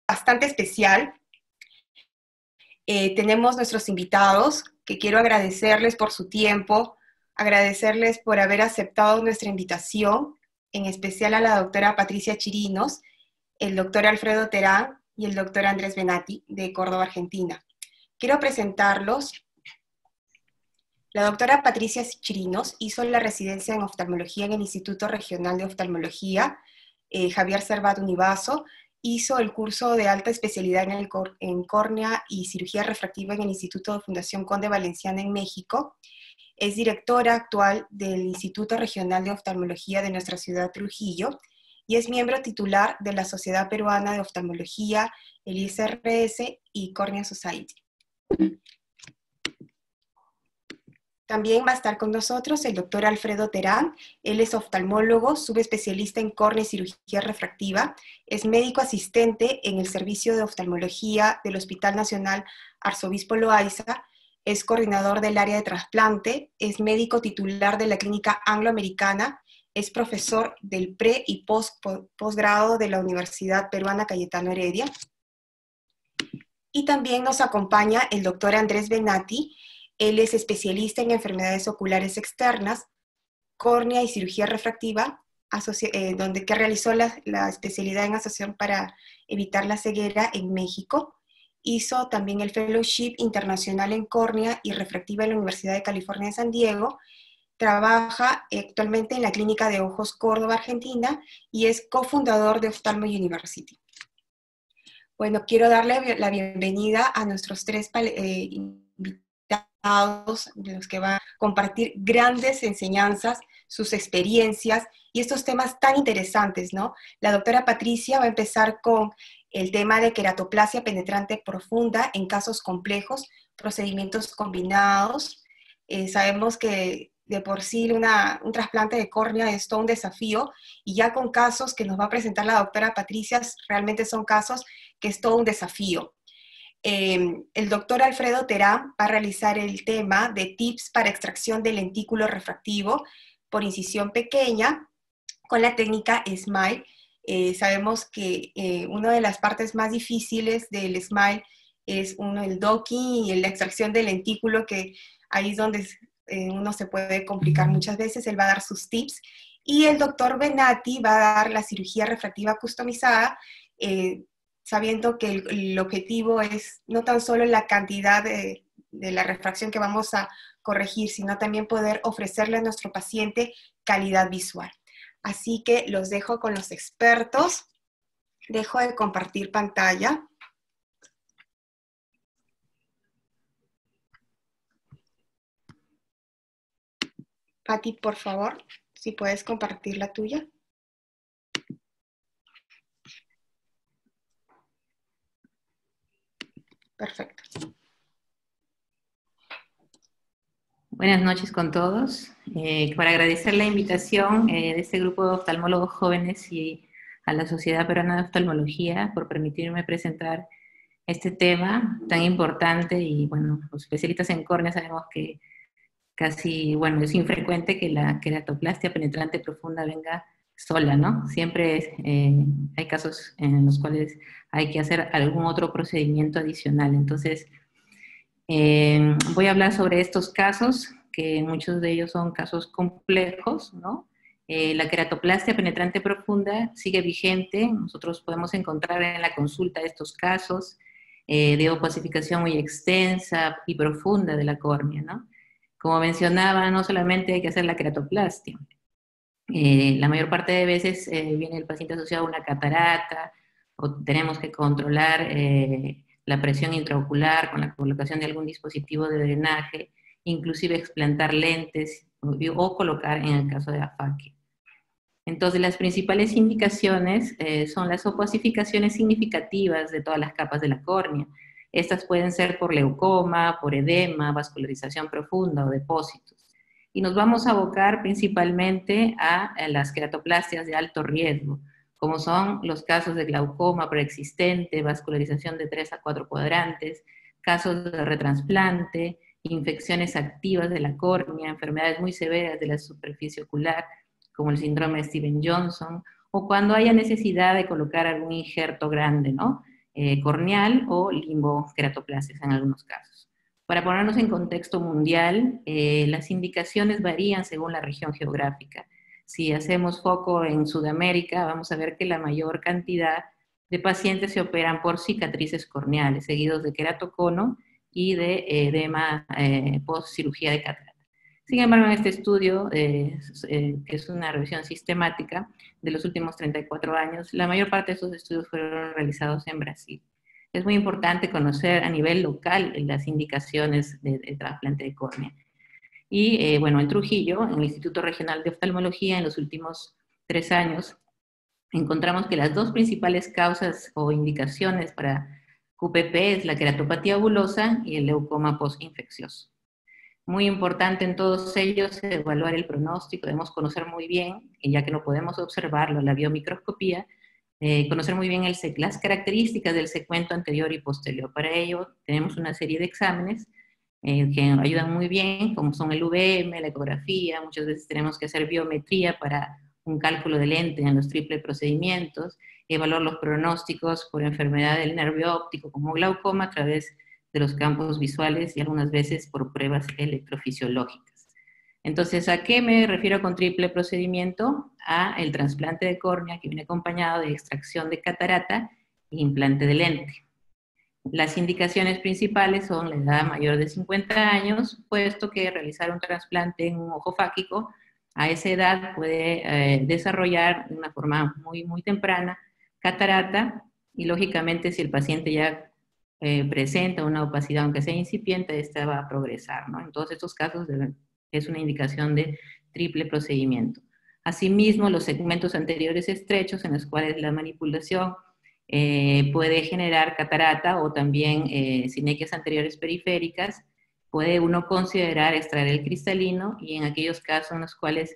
bastante especial. Tenemos nuestros invitados, que quiero agradecerles por su tiempo, agradecerles por haber aceptado nuestra invitación, en especial a la doctora Patricia Chirinos, el doctor Alfredo Terán y el doctor Andrés Benatti, de Córdoba, Argentina. Quiero presentarlos. La doctora Patricia Chirinos hizo la residencia en oftalmología en el Instituto Regional de Oftalmología Javier Servat Univaso, hizo el curso de alta especialidad en córnea y cirugía refractiva en el Instituto de Fundación Conde Valenciana en México. Es directora actual del Instituto Regional de Oftalmología de nuestra ciudad Trujillo y es miembro titular de la Sociedad Peruana de Oftalmología, el ISRS y Cornea Society. También va a estar con nosotros el doctor Alfredo Terán. Él es oftalmólogo, subespecialista en córnea y cirugía refractiva, es médico asistente en el Servicio de Oftalmología del Hospital Nacional Arzobispo Loaiza, es coordinador del área de trasplante, es médico titular de la Clínica Angloamericana, es profesor del pre- y posgrado de la Universidad Peruana Cayetano Heredia. Y también nos acompaña el doctor Andrés Benatti. Él es especialista en enfermedades oculares externas, córnea y cirugía refractiva, que realizó la especialidad en asociación para evitar la ceguera en México. Hizo también el Fellowship Internacional en Córnea y Refractiva en la Universidad de California de San Diego. Trabaja actualmente en la Clínica de Ojos Córdoba, Argentina, y es cofundador de Ophthalmo University. Bueno, quiero darle la bienvenida a nuestros tres invitados, de los que van a compartir grandes enseñanzas, sus experiencias y estos temas tan interesantes, ¿no? La doctora Patricia va a empezar con el tema de queratoplasia penetrante profunda en casos complejos, procedimientos combinados. Sabemos que de por sí un trasplante de córnea es todo un desafío, y ya con casos que nos va a presentar la doctora Patricia, realmente son casos que es todo un desafío. El doctor Alfredo Terán va a realizar el tema de tips para extracción del lentículo refractivo por incisión pequeña con la técnica SMILE. Sabemos que una de las partes más difíciles del SMILE es el docking y la extracción del lentículo, que ahí es donde uno se puede complicar muchas veces. Él va a dar sus tips. Y el doctor Benatti va a dar la cirugía refractiva customizada, sabiendo que el objetivo es no tan solo la cantidad de la refracción que vamos a corregir, sino también poder ofrecerle a nuestro paciente calidad visual. Así que los dejo con los expertos. Dejo de compartir pantalla. Pati, por favor, si puedes compartir la tuya. Perfecto. Buenas noches con todos. Para agradecer la invitación de este grupo de oftalmólogos jóvenes y a la Sociedad Peruana de Oftalmología por permitirme presentar este tema tan importante. Y bueno, los especialistas en córnea sabemos que casi, bueno, es infrecuente que la queratoplastia penetrante profunda venga sola, ¿no? Siempre hay casos en los cuales hay que hacer algún otro procedimiento adicional. Entonces, voy a hablar sobre estos casos, que muchos de ellos son casos complejos, ¿no? La queratoplastia penetrante profunda sigue vigente. Nosotros podemos encontrar en la consulta estos casos de opacificación muy extensa y profunda de la córnea, ¿no? Como mencionaba, no solamente hay que hacer la queratoplastia. La mayor parte de veces viene el paciente asociado a una catarata, o tenemos que controlar la presión intraocular con la colocación de algún dispositivo de drenaje, inclusive explantar lentes o colocar en el caso de afaquia. Entonces, las principales indicaciones son las opacificaciones significativas de todas las capas de la córnea. Estas pueden ser por leucoma, por edema, vascularización profunda o depósitos. Y nos vamos a abocar principalmente a las queratoplastias de alto riesgo, como son los casos de glaucoma preexistente, vascularización de 3 a 4 cuadrantes, casos de retrasplante, infecciones activas de la córnea, enfermedades muy severas de la superficie ocular, como el síndrome de Steven-Johnson, o cuando haya necesidad de colocar algún injerto grande, ¿no? corneal o limboqueratoplasias en algunos casos. Para ponernos en contexto mundial, las indicaciones varían según la región geográfica. Si hacemos foco en Sudamérica, vamos a ver que la mayor cantidad de pacientes se operan por cicatrices corneales, seguidos de queratocono y de edema post cirugía de catarata. Sin embargo, en este estudio, que es una revisión sistemática de los últimos 34 años, la mayor parte de esos estudios fueron realizados en Brasil. Es muy importante conocer a nivel local las indicaciones de trasplante de córnea. Y bueno, en Trujillo, en el Instituto Regional de Oftalmología, en los últimos 3 años, encontramos que las dos principales causas o indicaciones para QPP es la queratopatía bulosa y el leucoma postinfeccioso. Muy importante en todos ellos evaluar el pronóstico, debemos conocer muy bien, ya que no podemos observarlo en la biomicroscopía, conocer muy bien las características del segmento anterior y posterior. Para ello tenemos una serie de exámenes que nos ayudan muy bien, como son el VM, la ecografía, muchas veces tenemos que hacer biometría para un cálculo de lente en los triple procedimientos, evaluar los pronósticos por enfermedad del nervio óptico como glaucoma a través de los campos visuales y algunas veces por pruebas electrofisiológicas. Entonces, ¿a qué me refiero con triple procedimiento? A el trasplante de córnea que viene acompañado de extracción de catarata e implante de lente. Las indicaciones principales son la edad mayor de 50 años, puesto que realizar un trasplante en un ojo fáquico a esa edad puede desarrollar de una forma muy temprana catarata y lógicamente si el paciente ya presenta una opacidad, aunque sea incipiente, esta va a progresar, ¿no? En todos estos casos es una indicación de triple procedimiento. Asimismo, los segmentos anteriores estrechos en los cuales la manipulación puede generar catarata o también sinequias anteriores periféricas, puede uno considerar extraer el cristalino y en aquellos casos en los cuales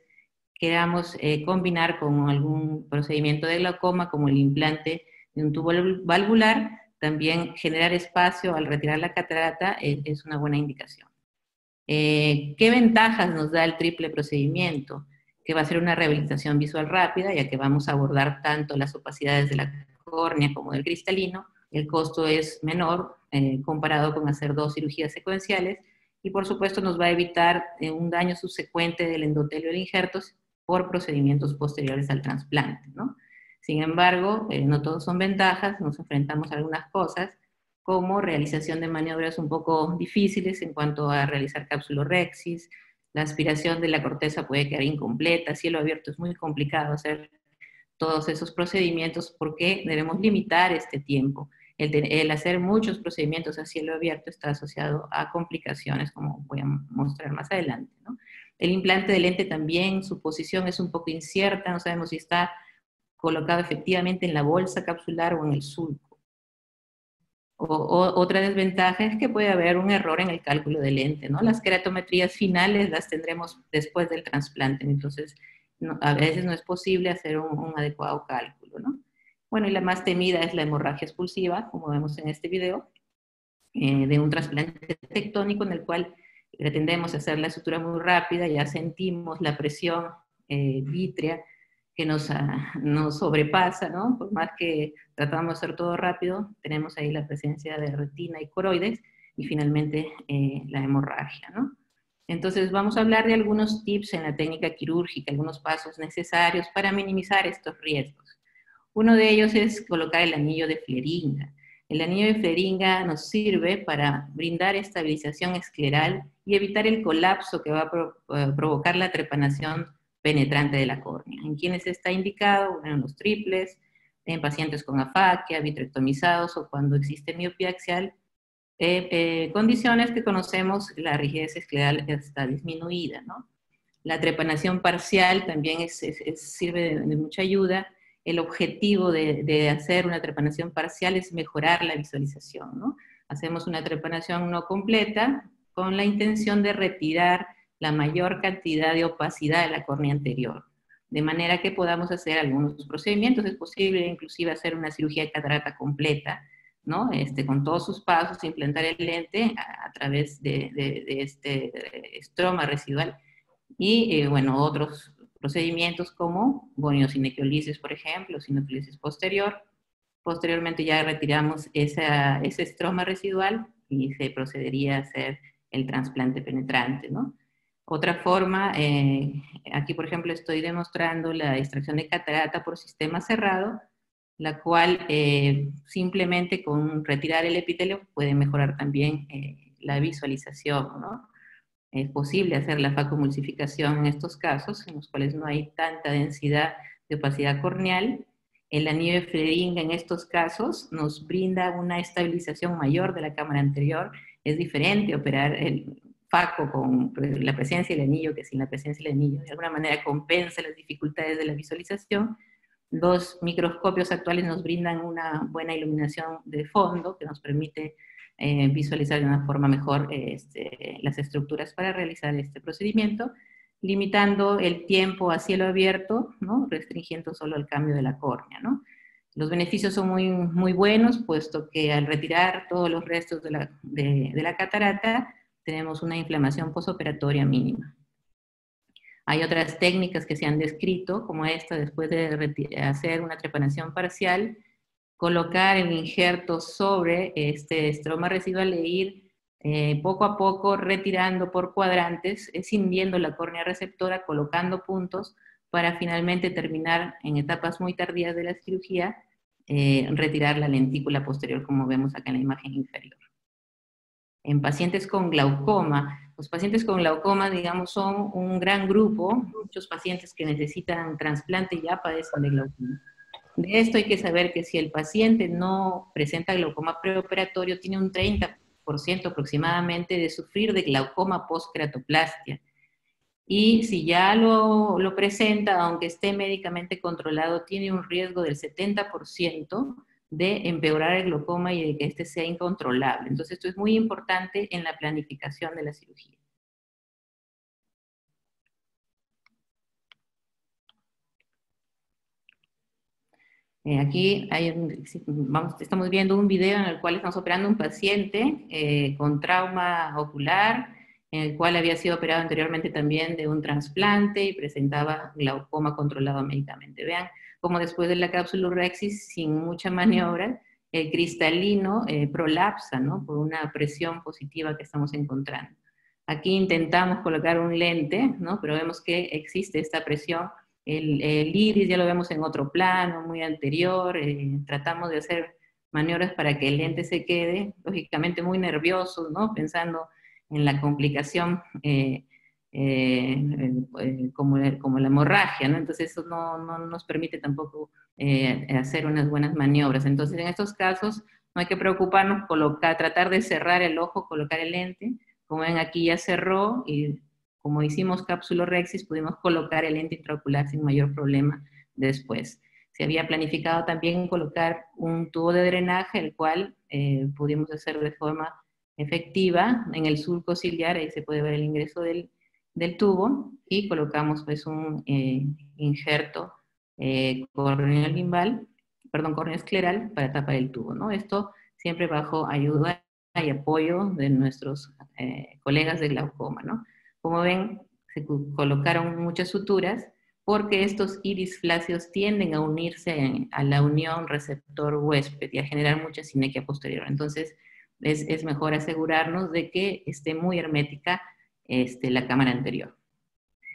queramos combinar con algún procedimiento de glaucoma como el implante de un tubo valvular, también generar espacio al retirar la catarata es una buena indicación. ¿Qué ventajas nos da el triple procedimiento? Que va a ser una rehabilitación visual rápida, ya que vamos a abordar tanto las opacidades de la córnea como del cristalino. El costo es menor comparado con hacer 2 cirugías secuenciales y por supuesto nos va a evitar un daño subsecuente del endotelio de injertos por procedimientos posteriores al trasplante, ¿no? Sin embargo, no todos son ventajas, nos enfrentamos a algunas cosas, como realización de maniobras un poco difíciles en cuanto a realizar cápsulorhexis, la aspiración de la corteza puede quedar incompleta, cielo abierto es muy complicado hacer todos esos procedimientos porque debemos limitar este tiempo. El hacer muchos procedimientos a cielo abierto está asociado a complicaciones, como voy a mostrar más adelante, ¿no? El implante de lente también, su posición es un poco incierta, no sabemos si está colocado efectivamente en la bolsa capsular o en el sulco. Otra desventaja es que puede haber un error en el cálculo de lente, ¿no? Las queratometrías finales las tendremos después del trasplante, entonces a veces no es posible hacer un adecuado cálculo, ¿no? Bueno, y la más temida es la hemorragia expulsiva, como vemos en este video, de un trasplante tectónico en el cual pretendemos hacer la sutura muy rápida, ya sentimos la presión vítrea que nos sobrepasa, ¿no? Por más que tratamos de hacer todo rápido, tenemos ahí la presencia de retina y coroides y finalmente la hemorragia, ¿no? Entonces vamos a hablar de algunos tips en la técnica quirúrgica, algunos pasos necesarios para minimizar estos riesgos. Uno de ellos es colocar el anillo de Fleringa. El anillo de Fleringa nos sirve para brindar estabilización escleral y evitar el colapso que va a provocar la trepanación penetrante de la córnea. ¿En quiénes está indicado? Bueno, en los triples, en pacientes con afaquia, vitrectomizados o cuando existe miopía axial, condiciones que conocemos, la rigidez escleral está disminuida, ¿no? La trepanación parcial también sirve de mucha ayuda. El objetivo de hacer una trepanación parcial es mejorar la visualización, ¿no? Hacemos una trepanación no completa con la intención de retirar la mayor cantidad de opacidad de la córnea anterior, de manera que podamos hacer algunos procedimientos. Es posible inclusive hacer una cirugía de catarata completa, ¿no? Con todos sus pasos, implantar el lente a través de este estroma residual y, bueno, otros procedimientos como goniosinequiolisis, por ejemplo, sinequiolisis posterior, Posteriormente ya retiramos ese estroma residual y se procedería a hacer el trasplante penetrante, ¿no? Otra forma, aquí por ejemplo estoy demostrando la extracción de catarata por sistema cerrado, la cual simplemente con retirar el epitelio puede mejorar también la visualización, ¿no? Es posible hacer la facomulsificación en estos casos, en los cuales no hay tanta densidad de opacidad corneal. El anillo de Fleming en estos casos nos brinda una estabilización mayor de la cámara anterior. Es diferente operar el faco con la presencia del anillo que sin la presencia del anillo. De alguna manera compensa las dificultades de la visualización. Los microscopios actuales nos brindan una buena iluminación de fondo que nos permite visualizar de una forma mejor las estructuras para realizar este procedimiento, limitando el tiempo a cielo abierto, ¿no? Restringiendo solo el cambio de la córnea, ¿no? Los beneficios son muy buenos, puesto que al retirar todos los restos de la catarata, tenemos una inflamación posoperatoria mínima. Hay otras técnicas que se han descrito, como esta, después de hacer una trepanación parcial, colocar el injerto sobre este estroma residual e ir poco a poco retirando por cuadrantes, escindiendo la córnea receptora, colocando puntos para finalmente terminar en etapas muy tardías de la cirugía, retirar la lentícula posterior, como vemos acá en la imagen inferior. En pacientes con glaucoma, los pacientes con glaucoma, digamos, son un gran grupo, muchos pacientes que necesitan trasplante ya padecen de glaucoma. De esto hay que saber que si el paciente no presenta glaucoma preoperatorio, tiene un 30% aproximadamente de sufrir de glaucoma post-queratoplastia. Y si ya lo presenta, aunque esté médicamente controlado, tiene un riesgo del 70% de empeorar el glaucoma y de que este sea incontrolable. Entonces esto es muy importante en la planificación de la cirugía. Aquí estamos viendo un video en el cual estamos operando un paciente con trauma ocular, en el cual había sido operado anteriormente también de un trasplante y presentaba glaucoma controlado médicamente. Vean cómo después de la cápsula Rexis, sin mucha maniobra, el cristalino prolapsa, ¿no? Por una presión positiva que estamos encontrando. Aquí intentamos colocar un lente, ¿no? Pero vemos que existe esta presión. El iris ya lo vemos en otro plano, muy anterior. Tratamos de hacer maniobras para que el lente se quede, lógicamente muy nervioso, ¿no? Pensando en la complicación como la hemorragia, ¿no? Entonces eso no nos permite tampoco hacer unas buenas maniobras. Entonces en estos casos no hay que preocuparnos, tratar de cerrar el ojo, colocar el lente. Como ven aquí ya cerró y como hicimos cápsula Rexis, pudimos colocar el lente intraocular sin mayor problema después. Se había planificado también colocar un tubo de drenaje, el cual pudimos hacer de forma efectiva en el surco ciliar, ahí se puede ver el ingreso del tubo, y colocamos pues un injerto corneoescleral para tapar el tubo, ¿no? Esto siempre bajo ayuda y apoyo de nuestros colegas de glaucoma, ¿no? Como ven, se colocaron muchas suturas porque estos iris flácidos tienden a unirse a la unión receptor-huésped y a generar mucha sinequia posterior. Entonces, es mejor asegurarnos de que esté muy hermética la cámara anterior.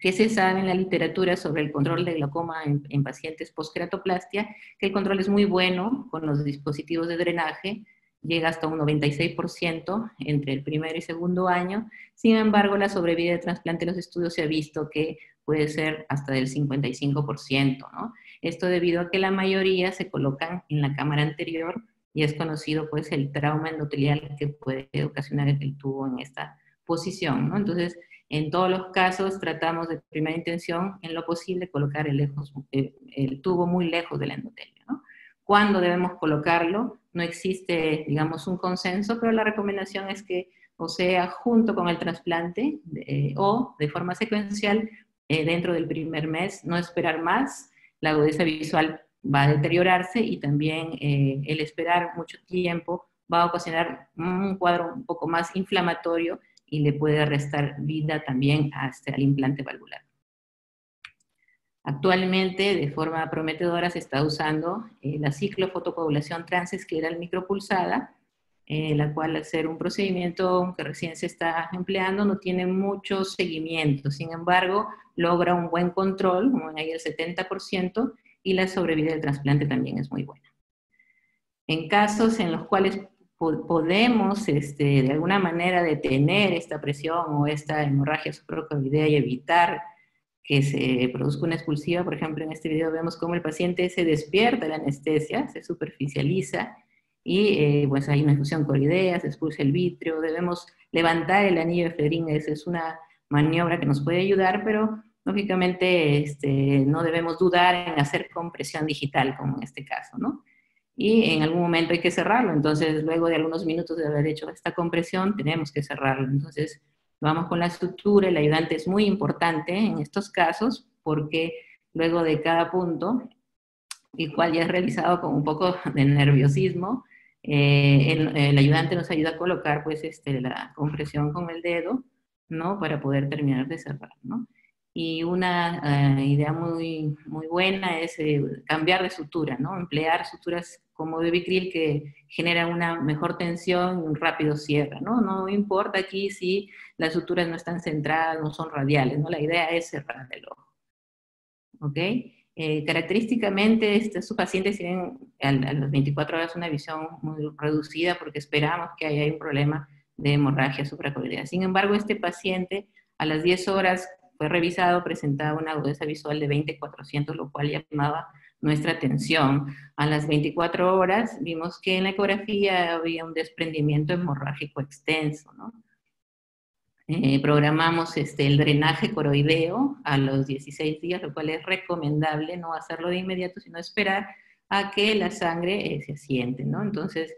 ¿Qué se sabe en la literatura sobre el control de glaucoma en pacientes post-queratoplastia? Que el control es muy bueno con los dispositivos de drenaje, llega hasta un 96% entre el primero y segundo año. Sin embargo, la sobrevida de trasplante en los estudios se ha visto que puede ser hasta del 55%, ¿no? Esto debido a que la mayoría se colocan en la cámara anterior y es conocido pues el trauma endotelial que puede ocasionar el tubo en esta posición, ¿no? Entonces, en todos los casos tratamos de primera intención, en lo posible, colocar el tubo muy lejos del endotelio, ¿no? ¿Cuándo debemos colocarlo? No existe, digamos, un consenso, pero la recomendación es que o sea junto con el trasplante o de forma secuencial dentro del primer mes, no esperar más. La agudeza visual va a deteriorarse y también el esperar mucho tiempo va a ocasionar un cuadro un poco más inflamatorio y le puede restar vida también hasta el implante valvular. Actualmente, de forma prometedora, se está usando la ciclofotocoagulación transescleral micropulsada, la cual, al ser un procedimiento que recién se está empleando, no tiene mucho seguimiento. Sin embargo, logra un buen control, como ven ahí el 70%, y la sobrevida del trasplante también es muy buena. En casos en los cuales podemos de alguna manera detener esta presión o esta hemorragia supracoroidea y evitar que se produzca una expulsiva, por ejemplo, en este video vemos cómo el paciente se despierta de la anestesia, se superficializa y pues hay una infusión coroidea, se expulsa el vítreo, debemos levantar el anillo de Fedrin, esa es una maniobra que nos puede ayudar, pero lógicamente no debemos dudar en hacer compresión digital, como en este caso, ¿no? Y en algún momento hay que cerrarlo, entonces luego de algunos minutos de haber hecho esta compresión, tenemos que cerrarlo, entonces vamos con la sutura, el ayudante es muy importante en estos casos, porque luego de cada punto, el cual ya es realizado con un poco de nerviosismo, el ayudante nos ayuda a colocar pues la compresión con el dedo, ¿no? Para poder terminar de cerrar, ¿no? Y una idea muy, muy buena es cambiar de sutura, ¿no? Emplear suturas como de Vicryl que generan una mejor tensión y un rápido cierre, ¿no? No importa aquí si las suturas no están centradas, no son radiales, ¿no? La idea es cerrar el ojo, ¿ok? Característicamente, estos pacientes tienen a las 24 horas una visión muy reducida porque esperamos que haya un problema de hemorragia supracoroidea. Sin embargo, este paciente a las 10 horas fue revisado, presentaba una agudeza visual de 20/400, lo cual llamaba nuestra atención. A las 24 horas vimos que en la ecografía había un desprendimiento hemorrágico extenso, ¿no? Programamos el drenaje coroideo a los 16 días, lo cual es recomendable no hacerlo de inmediato, sino esperar a que la sangre se asiente, ¿no? Entonces,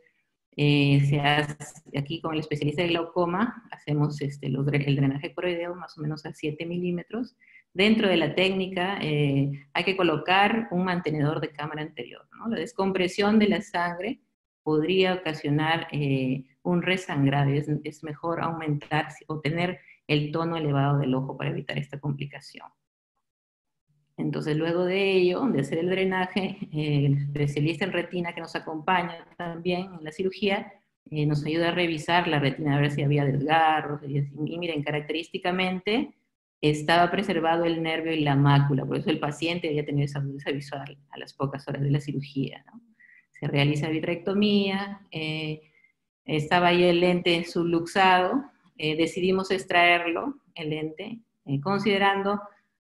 se hace, aquí con el especialista de glaucoma, hacemos el drenaje coroideo más o menos a 7 milímetros. Dentro de la técnica hay que colocar un mantenedor de cámara anterior, ¿no? La descompresión de la sangre podría ocasionar un resangrado. Es mejor aumentar o tener el tono elevado del ojo para evitar esta complicación. Entonces, luego de ello, de hacer el drenaje, el especialista en retina que nos acompaña también en la cirugía, nos ayuda a revisar la retina, a ver si había desgarros. Y miren, característicamente estaba preservado el nervio y la mácula, por eso el paciente había tenido esa agudeza visual a las pocas horas de la cirugía, ¿no? Se realiza vitrectomía, estaba ahí el lente subluxado, decidimos extraerlo, el lente, considerando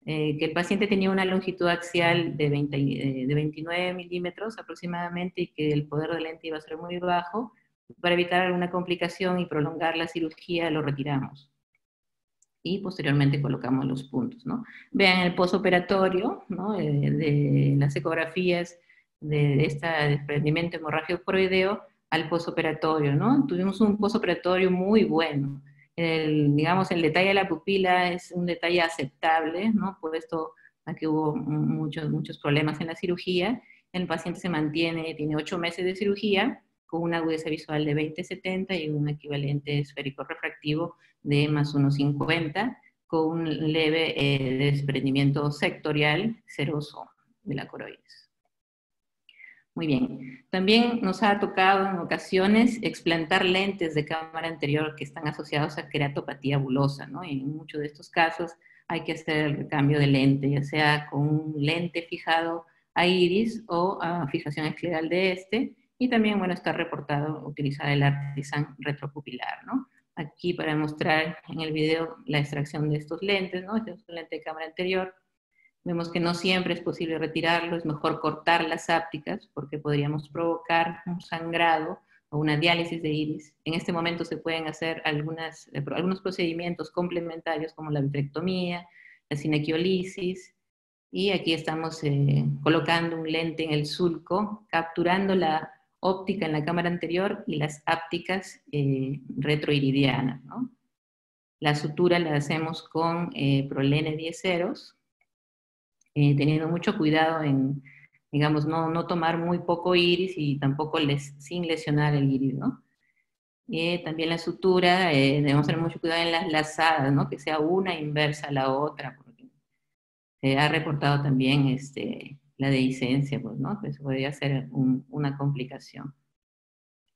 que el paciente tenía una longitud axial de 29 milímetros aproximadamente y que el poder del lente iba a ser muy bajo. Para evitar alguna complicación y prolongar la cirugía, lo retiramos. Y posteriormente colocamos los puntos, ¿no? Vean el posoperatorio, ¿no? De las ecografías de este desprendimiento hemorrágico coroideo al posoperatorio, ¿no? Tuvimos un posoperatorio muy bueno. Digamos, el detalle de la pupila es un detalle aceptable, ¿no? Puesto a que hubo muchos problemas en la cirugía. El paciente se mantiene, tiene 8 meses de cirugía, con una agudeza visual de 20/70 y un equivalente esférico refractivo de más 1,50, con un leve desprendimiento sectorial seroso de la coroides. Muy bien. También nos ha tocado en ocasiones explantar lentes de cámara anterior que están asociados a queratopatía bulosa, ¿no? Y en muchos de estos casos hay que hacer el recambio de lente, ya sea con un lente fijado a iris o a fijación escleral de y también, bueno, está reportado utilizar el Artisan retropupilar, ¿no? Aquí para mostrar en el video la extracción de estos lentes, ¿no? Este es un lente de cámara anterior. Vemos que no siempre es posible retirarlo, es mejor cortar las ápticas porque podríamos provocar un sangrado o una diálisis de iris. En este momento se pueden hacer algunos procedimientos complementarios como la vitrectomía, la cinequiolisis, y aquí estamos colocando un lente en el sulco, capturando la óptica en la cámara anterior y las ápticas retroiridianas, ¿no? La sutura la hacemos con Prolene 10 ceros, teniendo mucho cuidado en, digamos, no tomar muy poco iris y tampoco sin lesionar el iris, ¿no? También la sutura, debemos tener mucho cuidado en las lazadas, ¿no? Que sea una inversa a la otra, porque Se ha reportado también la dehiscencia, pues, ¿no? Pues podría ser una complicación.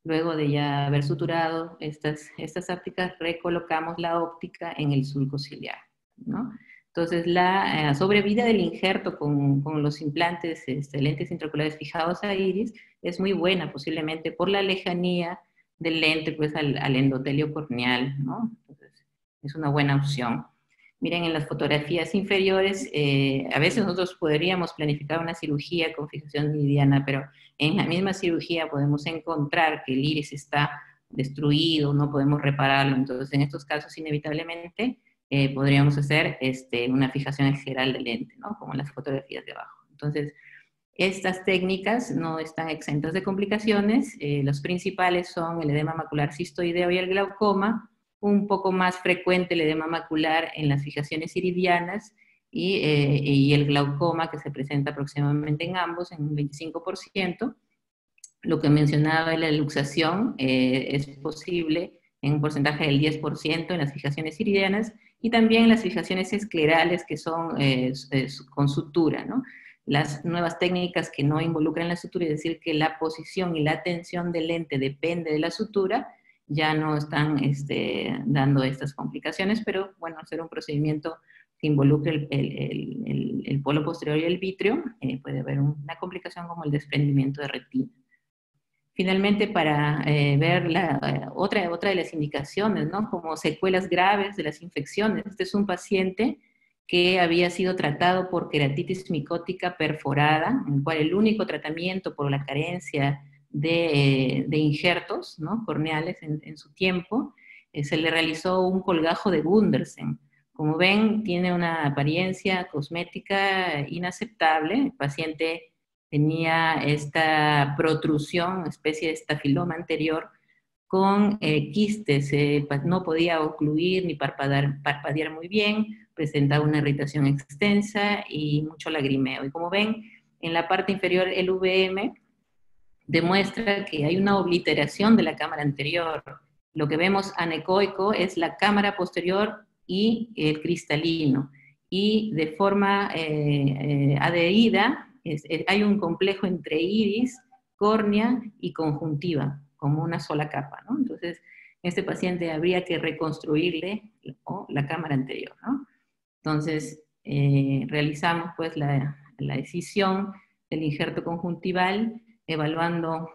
Luego de ya haber suturado estas ópticas, recolocamos la óptica en el surco ciliar, ¿no? Entonces, la sobrevida del injerto con los implantes, lentes intraoculares fijados a iris, es muy buena, posiblemente por la lejanía del lente pues, al endotelio corneal, ¿no? Entonces, es una buena opción. Miren, en las fotografías inferiores, a veces nosotros podríamos planificar una cirugía con fijación iridiana, pero en la misma cirugía podemos encontrar que el iris está destruido, no podemos repararlo. Entonces, en estos casos, inevitablemente, podríamos hacer una fijación external del lente, ¿no? Como en las fotografías de abajo. Entonces, estas técnicas no están exentas de complicaciones. Los principales son el edema macular cistoideo y el glaucoma, un poco más frecuente el edema macular en las fijaciones iridianas y el glaucoma que se presenta aproximadamente en ambos, en un 25%. Lo que mencionaba de la luxación es posible en un porcentaje del 10% en las fijaciones iridianas y también en las fijaciones esclerales que son con sutura, ¿no? Las nuevas técnicas que no involucran la sutura, es decir, que la posición y la tensión del lente depende de la sutura, ya no están dando estas complicaciones, pero bueno, hacer un procedimiento que involucre el polo posterior y el vítreo, puede haber una complicación como el desprendimiento de retina. Finalmente, para ver otra de las indicaciones, ¿no? Como secuelas graves de las infecciones. Este es un paciente que había sido tratado por queratitis micótica perforada, en el cual el único tratamiento por la carencia de injertos, ¿no? Corneales en su tiempo, se le realizó un colgajo de Gundersen. Como ven, tiene una apariencia cosmética inaceptable. El paciente tenía esta protrusión, especie de estafiloma anterior, con quistes, no podía ocluir ni parpadear muy bien, presentaba una irritación extensa y mucho lagrimeo. Y como ven, en la parte inferior el VM demuestra que hay una obliteración de la cámara anterior. Lo que vemos anecoico es la cámara posterior y el cristalino. Y de forma adherida, hay un complejo entre iris, córnea y conjuntiva, como una sola capa, ¿no? Entonces, este paciente habría que reconstruirle la cámara anterior, ¿no? Entonces, realizamos pues la decisión del injerto conjuntival, evaluando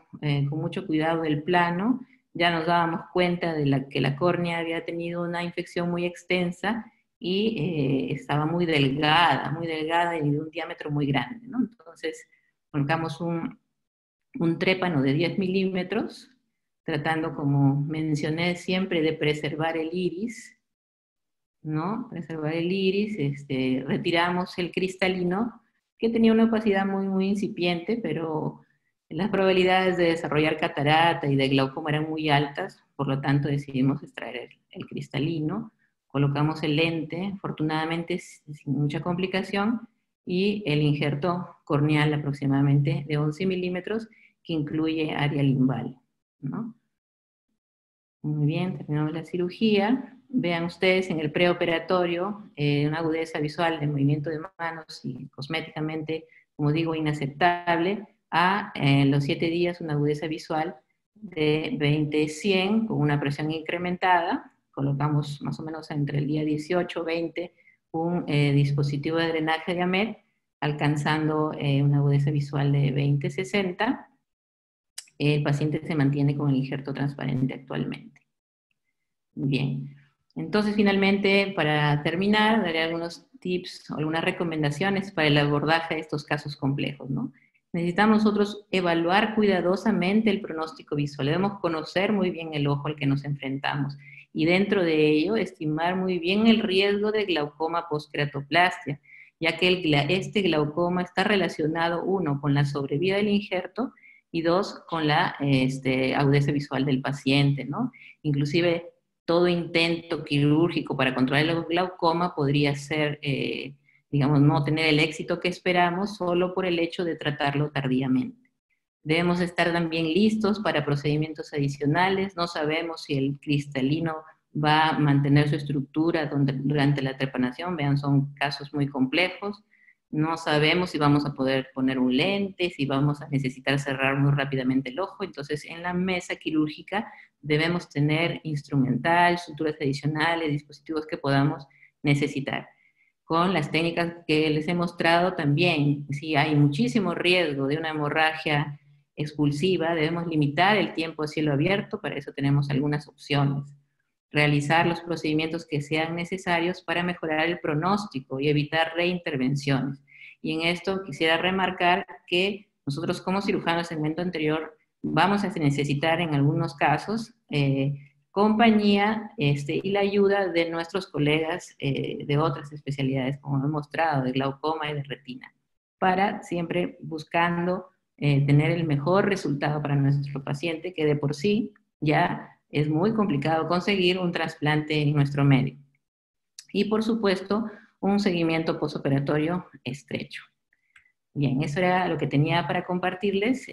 con mucho cuidado el plano. Ya nos dábamos cuenta de que la córnea había tenido una infección muy extensa y estaba muy delgada y de un diámetro muy grande, ¿no? Entonces, colocamos un trépano de 10 milímetros, tratando, como mencioné, siempre de preservar el iris, ¿no? Preservar el iris, retiramos el cristalino, que tenía una opacidad muy, muy incipiente, pero las probabilidades de desarrollar catarata y de glaucoma eran muy altas, por lo tanto decidimos extraer el cristalino, colocamos el lente, afortunadamente sin mucha complicación, y el injerto corneal aproximadamente de 11 milímetros, que incluye área limbal, ¿no? Muy bien, terminamos la cirugía. Vean ustedes en el preoperatorio una agudeza visual de movimiento de manos y cosméticamente, como digo, inaceptable. A los 7 días una agudeza visual de 20-100 con una presión incrementada. Colocamos más o menos entre el día 18-20 un dispositivo de drenaje de AMED, alcanzando una agudeza visual de 20-60. El paciente se mantiene con el injerto transparente actualmente. Bien, entonces finalmente, para terminar, daré algunos tips o algunas recomendaciones para el abordaje de estos casos complejos, ¿no? Necesitamos nosotros evaluar cuidadosamente el pronóstico visual, debemos conocer muy bien el ojo al que nos enfrentamos y dentro de ello estimar muy bien el riesgo de glaucoma post-queratoplastia, ya que este glaucoma está relacionado, uno, con la sobrevida del injerto y dos, con la agudeza visual del paciente, ¿no? Inclusive todo intento quirúrgico para controlar el glaucoma podría ser, digamos, no tener el éxito que esperamos solo por el hecho de tratarlo tardíamente. Debemos estar también listos para procedimientos adicionales. No sabemos si el cristalino va a mantener su estructura durante la trepanación. Vean, son casos muy complejos. no sabemos si vamos a poder poner un lente, si vamos a necesitar cerrar muy rápidamente el ojo. Entonces, en la mesa quirúrgica debemos tener instrumental, suturas adicionales, dispositivos que podamos necesitar. Con las técnicas que les he mostrado también, si hay muchísimo riesgo de una hemorragia expulsiva, debemos limitar el tiempo a cielo abierto, para eso tenemos algunas opciones. Realizar los procedimientos que sean necesarios para mejorar el pronóstico y evitar reintervenciones. Y en esto quisiera remarcar que nosotros como cirujanos en segmento anterior vamos a necesitar en algunos casos compañía y la ayuda de nuestros colegas de otras especialidades, como he mostrado, de glaucoma y de retina, para siempre buscando tener el mejor resultado para nuestro paciente, que de por sí ya es muy complicado conseguir un trasplante en nuestro medio. Y por supuesto, un seguimiento postoperatorio estrecho. Bien, eso era lo que tenía para compartirles.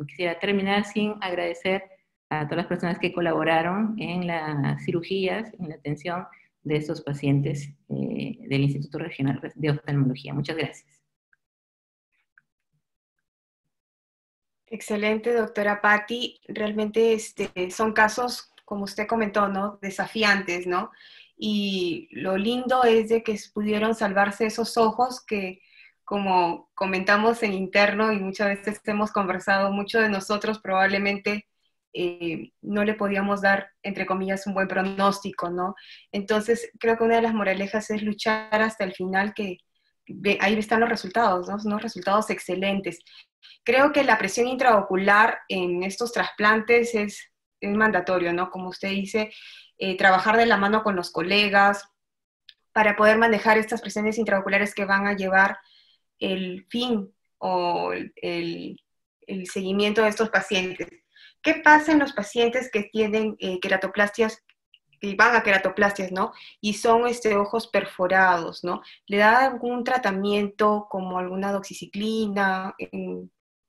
Quisiera terminar sin agradecer a todas las personas que colaboraron en las cirugías, en la atención de estos pacientes del Instituto Regional de Oftalmología. Muchas gracias. Excelente, doctora Patti. Realmente son casos, como usted comentó, ¿no? Desafiantes, ¿no? Y lo lindo es de que pudieron salvarse esos ojos que, como comentamos en interno y muchas veces hemos conversado, muchos de nosotros probablemente no le podíamos dar, entre comillas, un buen pronóstico, ¿no? Entonces, creo que una de las moralejas es luchar hasta el final, que ahí están los resultados, ¿no? Son unos resultados excelentes. Creo que la presión intraocular en estos trasplantes es mandatorio, ¿no? Como usted dice, trabajar de la mano con los colegas para poder manejar estas presiones intraoculares que van a llevar el fin o el seguimiento de estos pacientes. ¿Qué pasa en los pacientes que tienen queratoplastias, que van a queratoplastias, ¿no? Y son ojos perforados, ¿no? ¿Le da algún tratamiento como alguna doxiciclina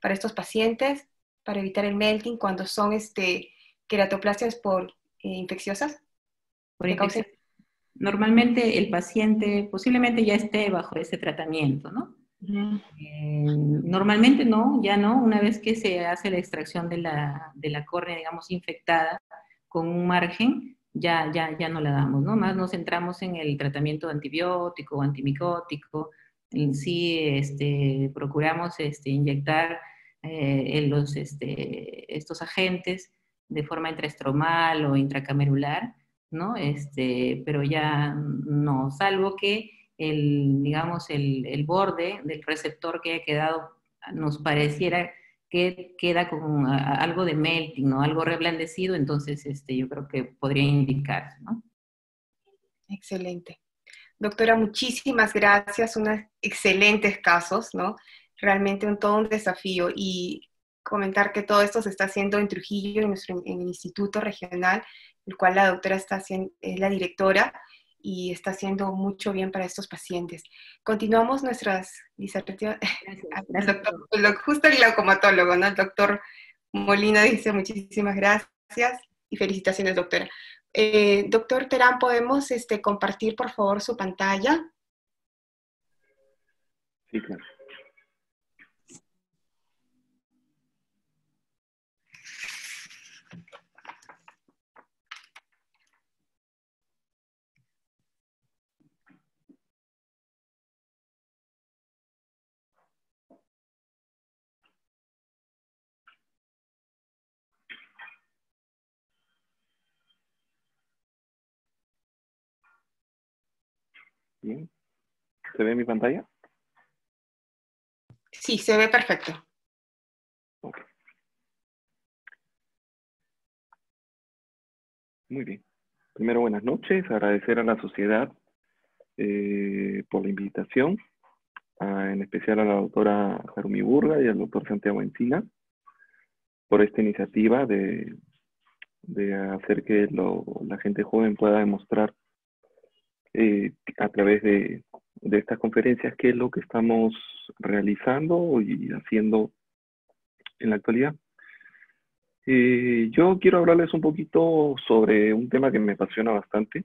para estos pacientes para evitar el melting cuando son queratoplastias infecciosas? Por infección. Normalmente el paciente posiblemente ya esté bajo ese tratamiento, ¿no? Normalmente no, ya no, una vez que se hace la extracción de la córnea, digamos, infectada con un margen, ya no la damos, ¿no? Más nos centramos en el tratamiento antibiótico o antimicótico. En sí, procuramos inyectar estos agentes de forma intraestromal o intracamerular, ¿no? Pero ya no, salvo que digamos, el borde del receptor que haya quedado nos pareciera que queda como algo de melting, ¿no? Algo reblandecido, entonces yo creo que podría indicarse, ¿no? Excelente. Doctora, muchísimas gracias, unos excelentes casos, ¿no? Realmente todo un desafío, y comentar que todo esto se está haciendo en Trujillo, en el Instituto Regional, el cual la doctora es la directora y está haciendo mucho bien para estos pacientes. Continuamos nuestras disertaciones. Justo el glaucomatólogo, ¿no? El doctor Molina dice muchísimas gracias y felicitaciones, doctora. Doctor Terán, ¿podemos compartir, por favor, su pantalla? Sí, claro. Bien. ¿Se ve mi pantalla? Sí, se ve perfecto. Okay. Muy bien. Primero, buenas noches. Agradecer a la sociedad por la invitación, en especial a la doctora Jarumi Burga y al doctor Santiago Encina, por esta iniciativa de hacer que la gente joven pueda demostrar a través de estas conferencias qué es lo que estamos realizando y haciendo en la actualidad. Yo quiero hablarles un poquito sobre un tema que me apasiona bastante.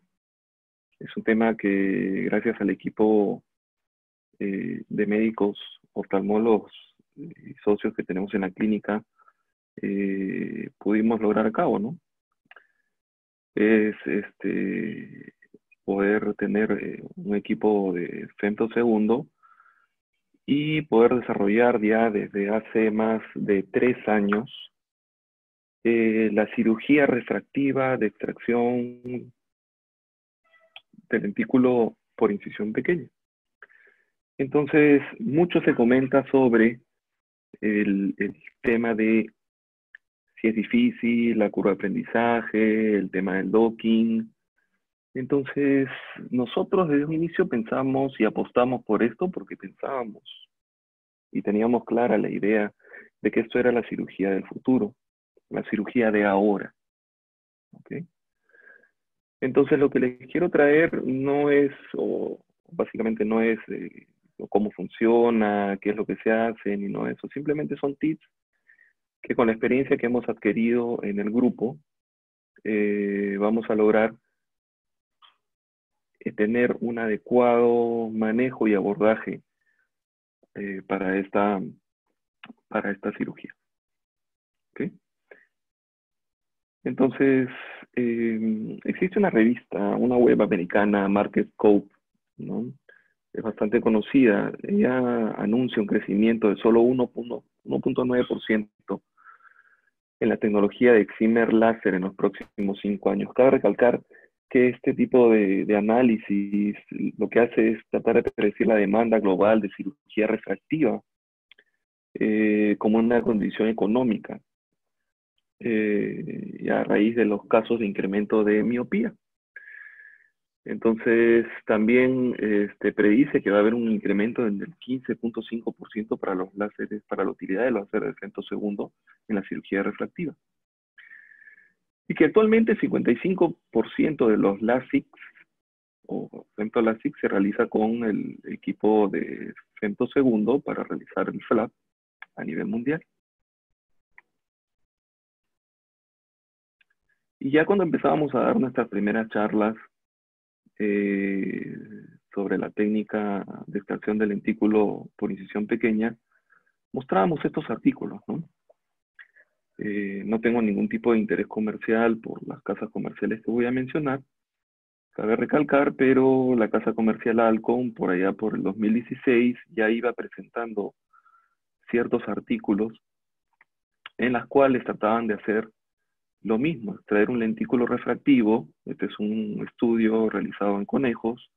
Es un tema que, gracias al equipo de médicos oftalmólogos y socios que tenemos en la clínica pudimos lograr a cabo, ¿no? Es poder tener un equipo de femtosegundo y poder desarrollar ya desde hace más de 3 años la cirugía refractiva de extracción del lentículo por incisión pequeña. Entonces, mucho se comenta sobre el tema de si es difícil, la curva de aprendizaje, el tema del docking. Entonces, nosotros desde un inicio pensamos y apostamos por esto porque pensábamos y teníamos clara la idea de que esto era la cirugía del futuro, la cirugía de ahora. ¿Okay? Entonces, lo que les quiero traer no es, o básicamente no es cómo funciona, qué es lo que se hace, ni no eso. Simplemente son tips que con la experiencia que hemos adquirido en el grupo, vamos a lograr tener un adecuado manejo y abordaje para esta cirugía. ¿Okay? Entonces, existe una revista, una web americana, MarketScope, ¿no? Es bastante conocida. Ella anuncia un crecimiento de solo 1.9% en la tecnología de excimer láser en los próximos 5 años. Cabe recalcar que este tipo de análisis lo que hace es tratar de predecir la demanda global de cirugía refractiva como una condición económica y a raíz de los casos de incremento de miopía. Entonces, también predice que va a haber un incremento del 15.5% para los láseres, para la utilidad de los láseres de femtosegundo en la cirugía refractiva. Y que actualmente el 55% de los LASIK o femtoLASIK se realiza con el equipo de femtosegundo para realizar el flap a nivel mundial. Y ya cuando empezábamos a dar nuestras primeras charlas sobre la técnica de extracción del lentículo por incisión pequeña, mostrábamos estos artículos, ¿no? No tengo ningún tipo de interés comercial por las casas comerciales que voy a mencionar, cabe recalcar, pero la casa comercial Alcon, por allá por el 2016, ya iba presentando ciertos artículos en las cuales trataban de hacer lo mismo, extraer un lentículo refractivo. Este es un estudio realizado en conejos,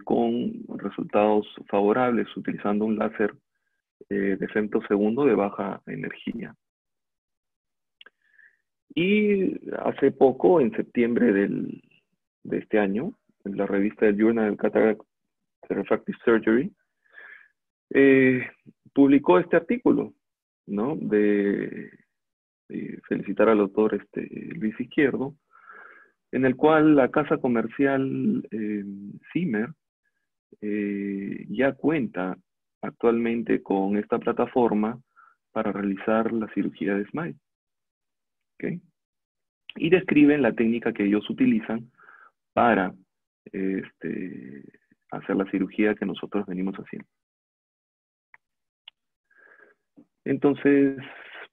con resultados favorables utilizando un láser de femtosegundo de baja energía. Y hace poco, en septiembre de este año, en la revista del Journal of Cataract Refractive Surgery, publicó este artículo, ¿no? De felicitar al autor Luis Izquierdo, en el cual la casa comercial Zimmer ya cuenta actualmente con esta plataforma para realizar la cirugía de SMILE. ¿Okay? Y describen la técnica que ellos utilizan para hacer la cirugía que nosotros venimos haciendo. Entonces,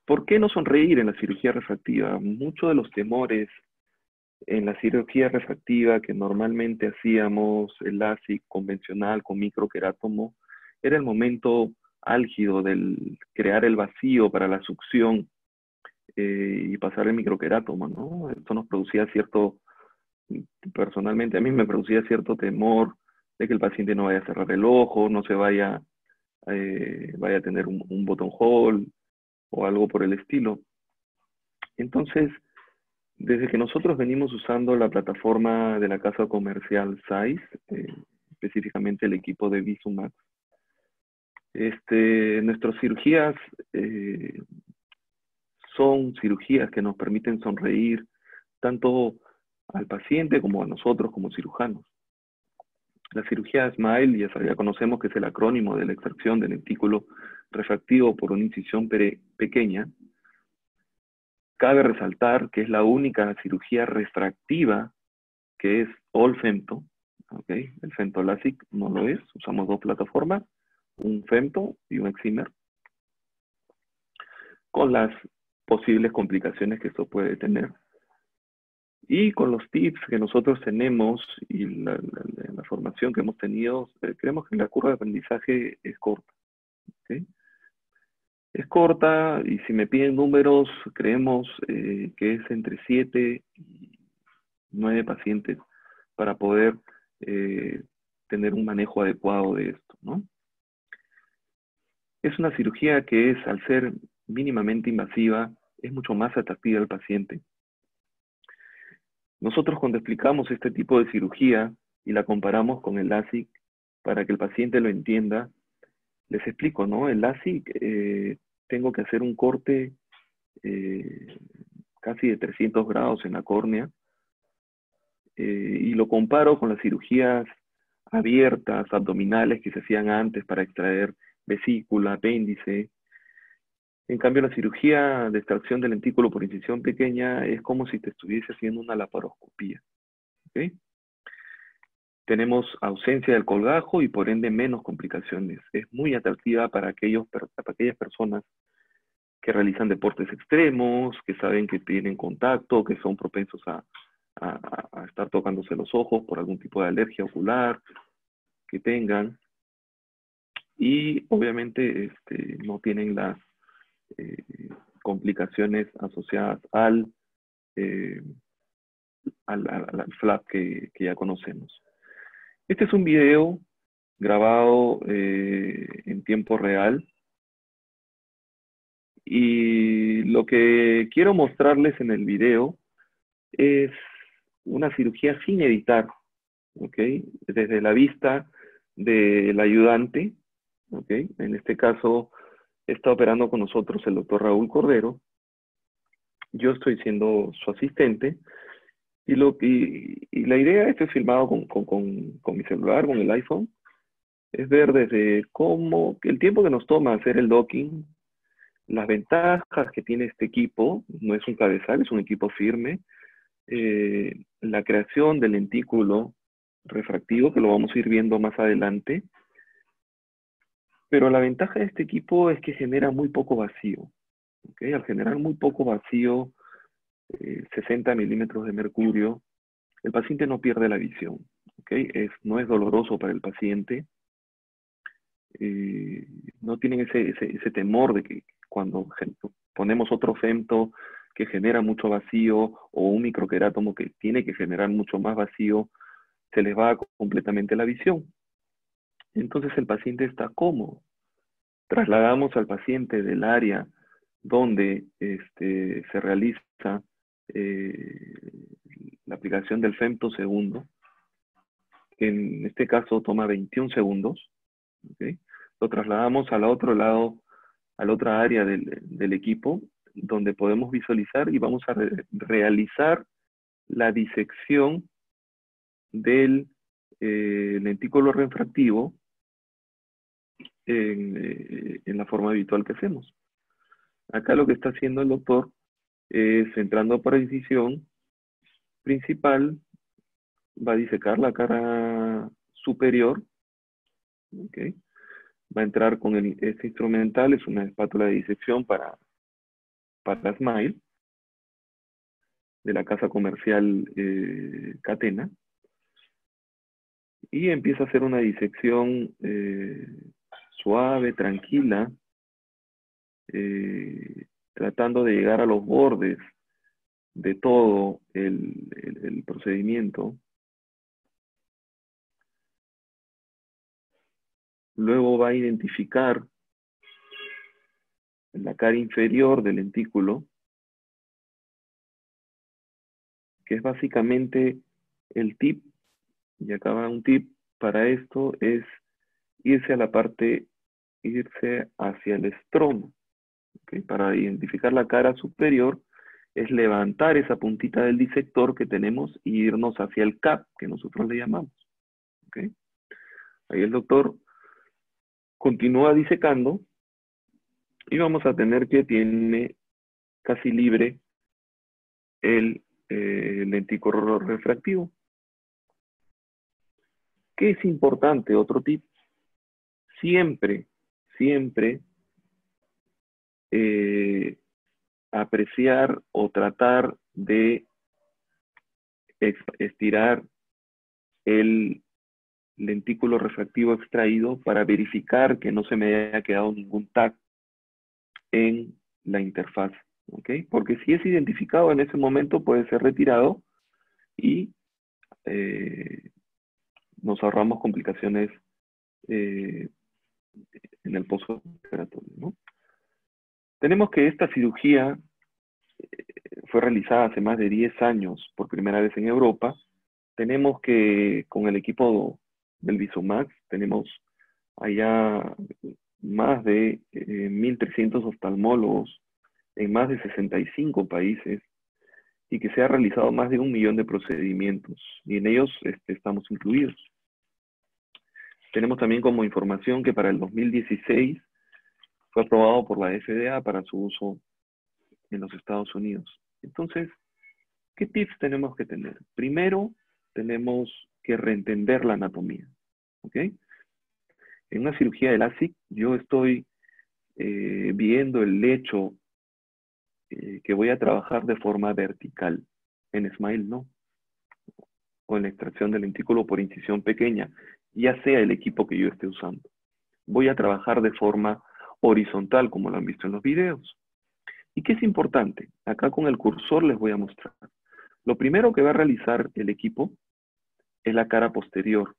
¿por qué no sonreír en la cirugía refractiva? Muchos de los temores en la cirugía refractiva que normalmente hacíamos, el LASIK convencional con microquerátomo, era el momento álgido del crear el vacío para la succión y pasar el microquerátomo, ¿no? Esto nos producía personalmente a mí me producía cierto temor de que el paciente no vaya a cerrar el ojo, no se vaya a tener un button hole o algo por el estilo. Entonces, desde que nosotros venimos usando la plataforma de la casa comercial Zeiss, específicamente el equipo de VisuMax, nuestras cirugías son cirugías que nos permiten sonreír tanto al paciente como a nosotros como cirujanos. La cirugía SMILE, ya conocemos que es el acrónimo de la extracción del lentículo refractivo por una incisión pequeña. Cabe resaltar que es la única cirugía refractiva que es all femto, ¿ok? El femto LASIK no lo es. Usamos dos plataformas, un femto y un excimer, con las posibles complicaciones que esto puede tener. Y con los tips que nosotros tenemos y la formación que hemos tenido, creemos que la curva de aprendizaje es corta. ¿Okay? Es corta, y si me piden números, creemos que es entre 7 y 9 pacientes para poder tener un manejo adecuado de esto, ¿no? Es una cirugía que es, al ser mínimamente invasiva, es mucho más atractiva al paciente. Nosotros, cuando explicamos este tipo de cirugía y la comparamos con el LASIK, para que el paciente lo entienda, les explico, ¿no? El LASIK, tengo que hacer un corte casi de 300 grados en la córnea, y lo comparo con las cirugías abiertas, abdominales, que se hacían antes para extraer vesícula, apéndice. En cambio, la cirugía de extracción del lentículo por incisión pequeña es como si te estuviese haciendo una laparoscopía. ¿Okay? Tenemos ausencia del colgajo y por ende menos complicaciones. Es muy atractiva para aquellas personas que realizan deportes extremos, que saben que tienen contacto, que son propensos a estar tocándose los ojos por algún tipo de alergia ocular que tengan. Y obviamente no tienen las complicaciones asociadas al flap que ya conocemos. Este es un video grabado en tiempo real, y lo que quiero mostrarles en el video es una cirugía sin editar, ¿ok? Desde la vista del ayudante, ¿ok? En este caso está operando con nosotros el doctor Raúl Cordero. Yo estoy siendo su asistente, y la idea, esto es filmado con mi celular, con el iPhone, es ver desde el tiempo que nos toma hacer el docking, las ventajas que tiene este equipo. No es un cabezal, es un equipo firme, la creación del lentículo refractivo, que lo vamos a ir viendo más adelante, pero la ventaja de este equipo es que genera muy poco vacío, ¿okay? Al generar muy poco vacío, 60 milímetros de mercurio, el paciente no pierde la visión, ¿okay? No es doloroso para el paciente, no tienen ese temor de que cuando ponemos otro femto que genera mucho vacío, o un microquerátomo que tiene que generar mucho más vacío, se les va completamente la visión. Entonces el paciente está cómodo. Trasladamos al paciente del área donde se realiza la aplicación del femtosegundo, que en este caso toma 21 segundos. ¿Okay? Lo trasladamos al otro lado, a la otra área del equipo, donde podemos visualizar y vamos a realizar la disección del lentículo refractivo en la forma habitual que hacemos. Acá lo que está haciendo el doctor es, entrando por incisión principal, va a disecar la cara superior. ¿Okay? Va a entrar con este instrumental, es una espátula de disección para Smile, de la casa comercial Catena, y empieza a hacer una disección suave, tranquila, tratando de llegar a los bordes de todo el procedimiento. Luego va a identificar la cara inferior del lentículo, que es básicamente el tip, y acá va un tip para esto, es irse hacia el estromo. ¿Okay? Para identificar la cara superior es levantar esa puntita del disector que tenemos e irnos hacia el cap, que nosotros le llamamos. ¿Okay? Ahí el doctor continúa disecando, y vamos a tener que tiene casi libre el lentículo refractivo. ¿Qué es importante? Otro tip. Siempre, siempre apreciar o tratar de estirar el lentículo refractivo extraído para verificar que no se me haya quedado ningún tag en la interfaz, ¿ok? Porque si es identificado en ese momento puede ser retirado y nos ahorramos complicaciones en el postoperatorio, ¿no? Tenemos que esta cirugía fue realizada hace más de 10 años por primera vez en Europa. Tenemos que, con el equipo del Visomax, tenemos allá más de 1.300 oftalmólogos en más de 65 países y que se ha realizado más de 1 millón de procedimientos y en ellos estamos incluidos. Tenemos también como información que para el 2016 fue aprobado por la FDA para su uso en los Estados Unidos. Entonces, ¿qué tips tenemos que tener? Primero, tenemos que reentender la anatomía, ¿ok? En una cirugía de LASIK, yo estoy viendo el lecho que voy a trabajar de forma vertical. En SMILE no. O en la extracción del lentículo por incisión pequeña, ya sea el equipo que yo esté usando. Voy a trabajar de forma horizontal, como lo han visto en los videos. ¿Y qué es importante? Acá con el cursor les voy a mostrar. Lo primero que va a realizar el equipo es la cara posterior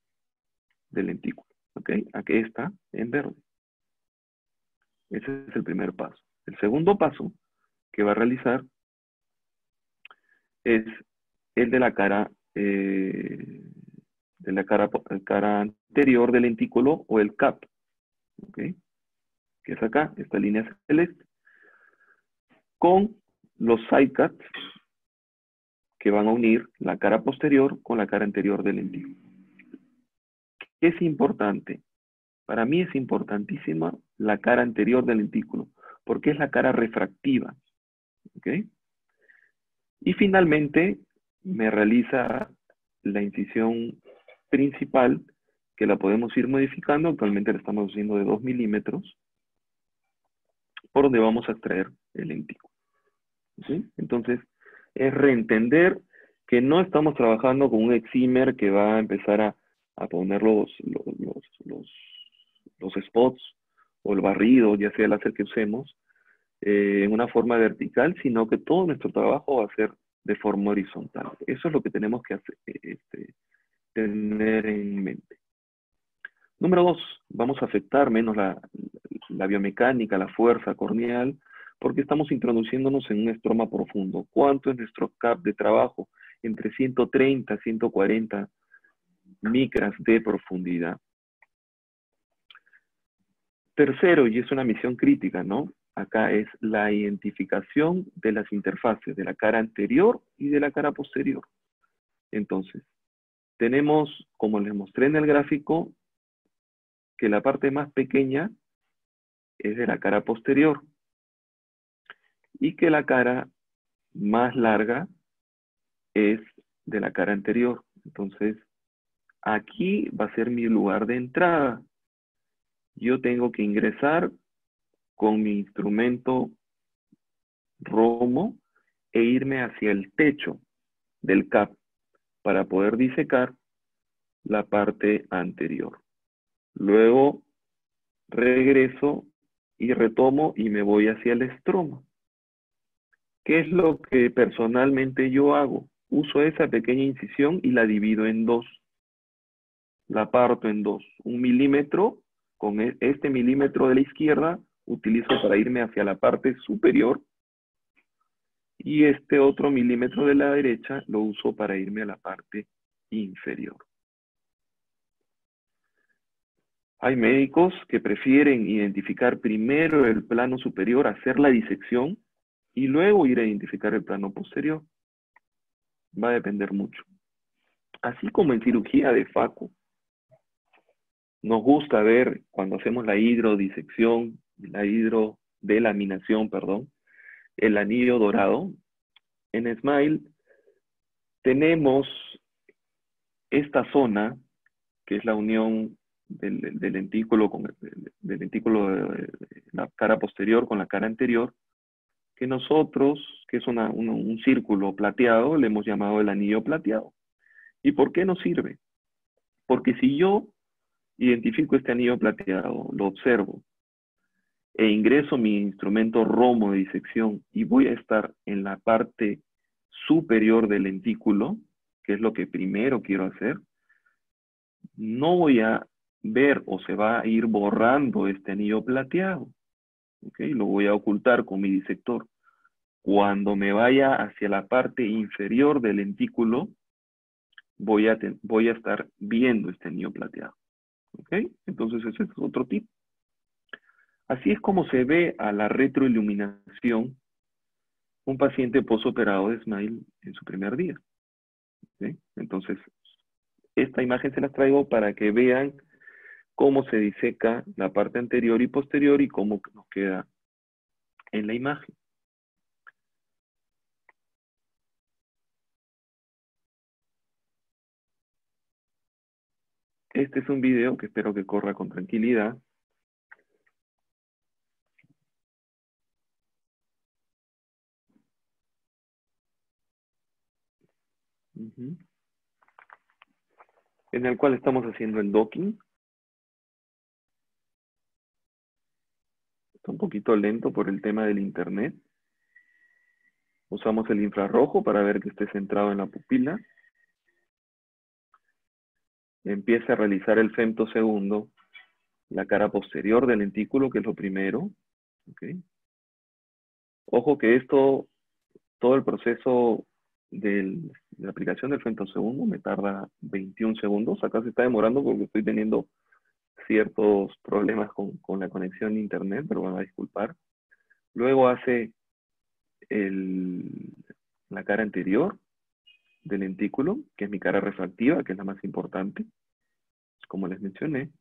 del lentículo. ¿Ok? Aquí está en verde. Ese es el primer paso. El segundo paso que va a realizar es el de la cara, cara anterior del lentículo o el CAP. ¿Ok? Que es acá, esta línea celeste. Con los side cuts que van a unir la cara posterior con la cara anterior del lentículo. ¿Qué es importante? Para mí es importantísima la cara anterior del lentículo, porque es la cara refractiva. ¿Ok? Y finalmente me realiza la incisión principal, que la podemos ir modificando. Actualmente la estamos haciendo de 2 milímetros, por donde vamos a extraer el lentículo. ¿Sí? Entonces, es reentender que no estamos trabajando con un excimer que va a empezar a poner los spots o el barrido, ya sea el láser que usemos, en una forma vertical, sino que todo nuestro trabajo va a ser de forma horizontal. Eso es lo que tenemos que hacer, tener en mente. Número 2, vamos a afectar menos la biomecánica, la fuerza corneal, porque estamos introduciéndonos en un estroma profundo. ¿Cuánto es nuestro CAP de trabajo? Entre 130 a 140 micras de profundidad. Tercero, y es una misión crítica, ¿no? Acá es la identificación de las interfaces de la cara anterior y de la cara posterior. Entonces, tenemos, como les mostré en el gráfico, que la parte más pequeña es de la cara posterior y que la cara más larga es de la cara anterior. Entonces, aquí va a ser mi lugar de entrada. Yo tengo que ingresar con mi instrumento Romo e irme hacia el techo del CAP para poder disecar la parte anterior. Luego regreso y retomo y me voy hacia el estroma. ¿Qué es lo que personalmente yo hago? Uso esa pequeña incisión y la divido en dos. La parto en dos. 1 milímetro, con este milímetro de la izquierda, utilizo para irme hacia la parte superior. Y este otro milímetro de la derecha lo uso para irme a la parte inferior. Hay médicos que prefieren identificar primero el plano superior, hacer la disección y luego ir a identificar el plano posterior. Va a depender mucho. Así como en cirugía de Faco, nos gusta ver cuando hacemos la hidrodisección, la hidrodelaminación, perdón, el anillo dorado. En SMILE tenemos esta zona que es la unión del lentículo del lentículo de la cara posterior con la cara anterior, que nosotros, que es un círculo plateado, le hemos llamado el anillo plateado. ¿Y por qué nos sirve? Porque si yo identifico este anillo plateado, lo observo, e ingreso mi instrumento romo de disección y voy a estar en la parte superior del lentículo, que es lo que primero quiero hacer, no voy a ver o se va a ir borrando este anillo plateado. ¿Okay? Lo voy a ocultar con mi disector. Cuando me vaya hacia la parte inferior del lentículo, voy a estar viendo este anillo plateado. ¿Okay? Entonces ese es otro tip. Así es como se ve a la retroiluminación un paciente postoperado de SMILE en su primer día. ¿Okay? Entonces, esta imagen se las traigo para que vean cómo se diseca la parte anterior y posterior y cómo nos queda en la imagen. Este es un video que espero que corra con tranquilidad. En el cual estamos haciendo el docking. Está un poquito lento por el tema del internet. Usamos el infrarrojo para ver que esté centrado en la pupila. Empieza a realizar el femtosegundo, la cara posterior del lentículo, que es lo primero. ¿Okay? Ojo que todo el proceso de la aplicación del femtosegundo me tarda 21 segundos. Acá se está demorando porque estoy teniendo ciertos problemas con la conexión de internet, pero van a disculpar. Luego hace la cara anterior del lentículo, que es mi cara refractiva, que es la más importante, como les mencioné.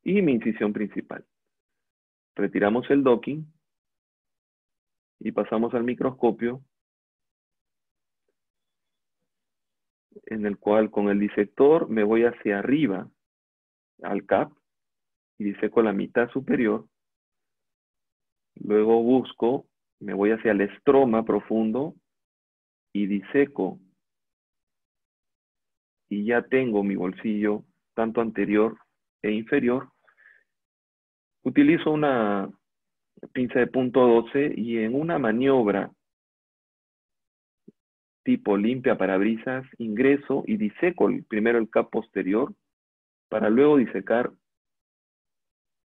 Y mi incisión principal. Retiramos el docking y pasamos al microscopio, en el cual con el disector me voy hacia arriba al CAP y diseco la mitad superior. Luego me voy hacia el estroma profundo y diseco. Y ya tengo mi bolsillo tanto anterior e inferior. Utilizo una pinza de punto 12 y en una maniobra tipo limpia parabrisas ingreso y diseco primero el CAP posterior para luego disecar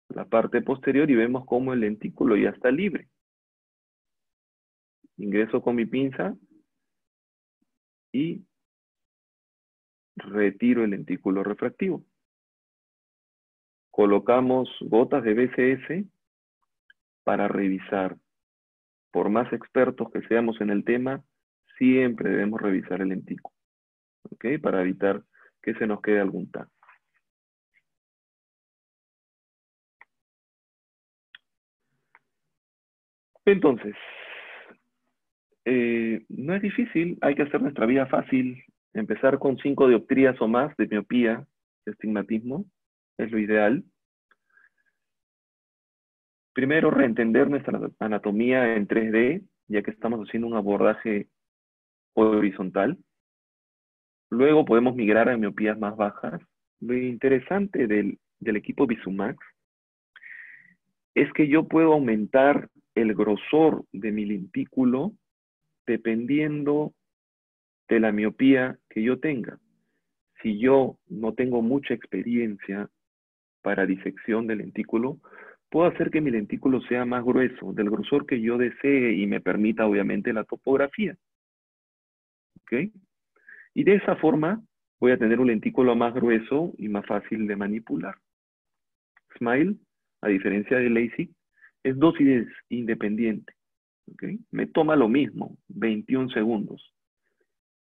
la parte posterior y vemos cómo el lentículo ya está libre. Ingreso con mi pinza y retiro el lentículo refractivo. Colocamos gotas de BCS para revisar. Por más expertos que seamos en el tema, siempre debemos revisar el lentículo. ¿Ok? Para evitar que se nos quede algún TAC. Entonces, no es difícil, hay que hacer nuestra vida fácil. Empezar con 5 dioptrías o más de miopía, estigmatismo, es lo ideal. Primero, reentender nuestra anatomía en 3D, ya que estamos haciendo un abordaje horizontal. Luego podemos migrar a miopías más bajas. Lo interesante del equipo VisuMax es que yo puedo aumentar el grosor de mi lentículo dependiendo de la miopía que yo tenga. Si yo no tengo mucha experiencia para disección del lentículo, puedo hacer que mi lentículo sea más grueso, del grosor que yo desee y me permita obviamente la topografía. ¿Ok? Y de esa forma voy a tener un lentículo más grueso y más fácil de manipular. SMILE, a diferencia de LASIK, es dosis independiente. ¿Okay? Me toma lo mismo, 21 segundos.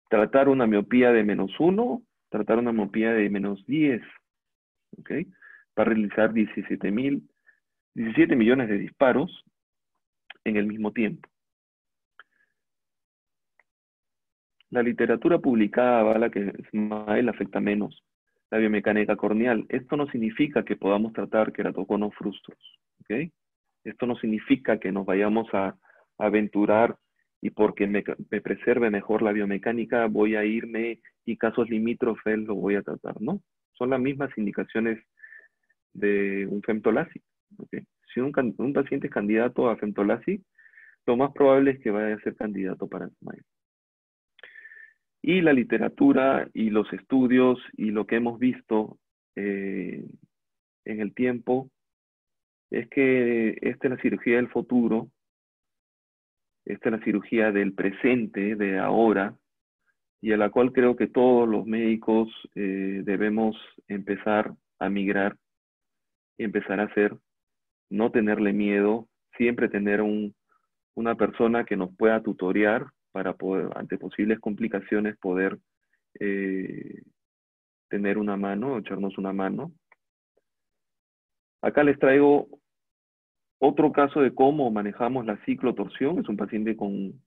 Tratar una miopía de -1, tratar una miopía de -10. ¿Okay? Para realizar 17 millones de disparos en el mismo tiempo. La literatura publicada avala que SMILE afecta menos la biomecánica corneal. Esto no significa que podamos tratar queratoconos frustros, ¿ok? Esto no significa que nos vayamos a aventurar y porque me preserve mejor la biomecánica voy a irme y casos limítrofes lo voy a tratar, ¿no? Son las mismas indicaciones de un femtolasi, ¿ok? Si un paciente es candidato a femtolasi, lo más probable es que vaya a ser candidato para SMILE. Y la literatura y los estudios y lo que hemos visto en el tiempo es que esta es la cirugía del futuro, esta es la cirugía del presente, de ahora, y a la cual creo que todos los médicos debemos empezar a migrar y empezar a hacer, no tenerle miedo, siempre tener una persona que nos pueda tutorear para poder, ante posibles complicaciones, poder tener una mano, echarnos una mano. Acá les traigo otro caso de cómo manejamos la ciclotorsión. Es un paciente con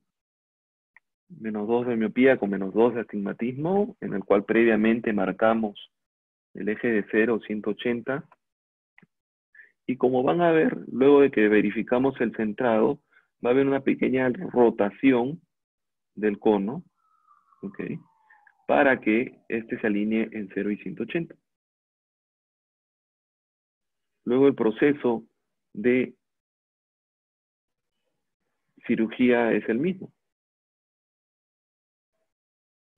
-2 de miopía, con -2 de astigmatismo, en el cual previamente marcamos el eje de 0, 180. Y como van a ver, luego de que verificamos el centrado, va a haber una pequeña rotación del cono, ¿ok? Para que este se alinee en 0 y 180. Luego el proceso de cirugía es el mismo.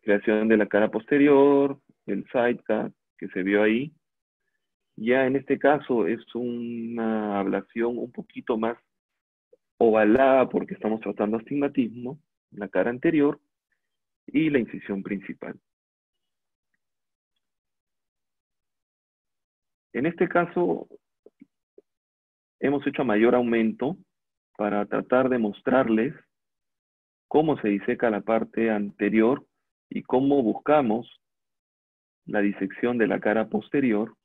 Creación de la cara posterior, el sidecut que se vio ahí. Ya en este caso es una ablación un poquito más ovalada porque estamos tratando astigmatismo, la cara anterior y la incisión principal. En este caso hemos hecho mayor aumento para tratar de mostrarles cómo se diseca la parte anterior y cómo buscamos la disección de la cara posterior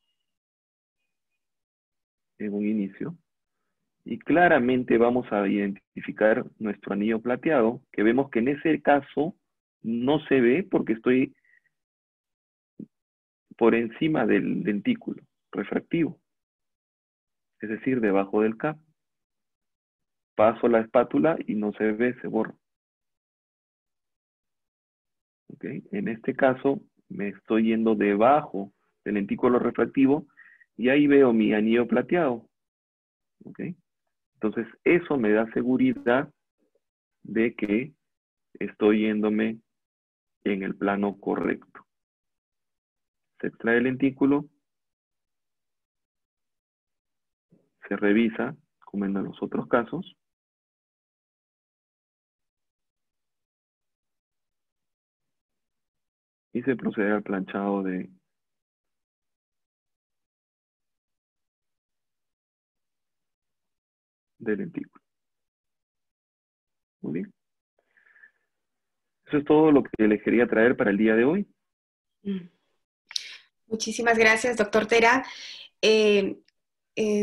en un inicio. Y claramente vamos a identificar nuestro anillo plateado, que vemos que en ese caso no se ve porque estoy por encima del dentículo refractivo, es decir, debajo del cap. Paso la espátula y no se ve, se borra. ¿Okay? En este caso me estoy yendo debajo del dentículo refractivo y ahí veo mi anillo plateado. ¿Okay? Entonces eso me da seguridad de que estoy yéndome en el plano correcto. Se extrae el dentículo, se revisa, como en los otros casos. Y se procede al planchado del dentículo. Muy bien. Eso es todo lo que les quería traer para el día de hoy. Muchísimas gracias, doctor Tera.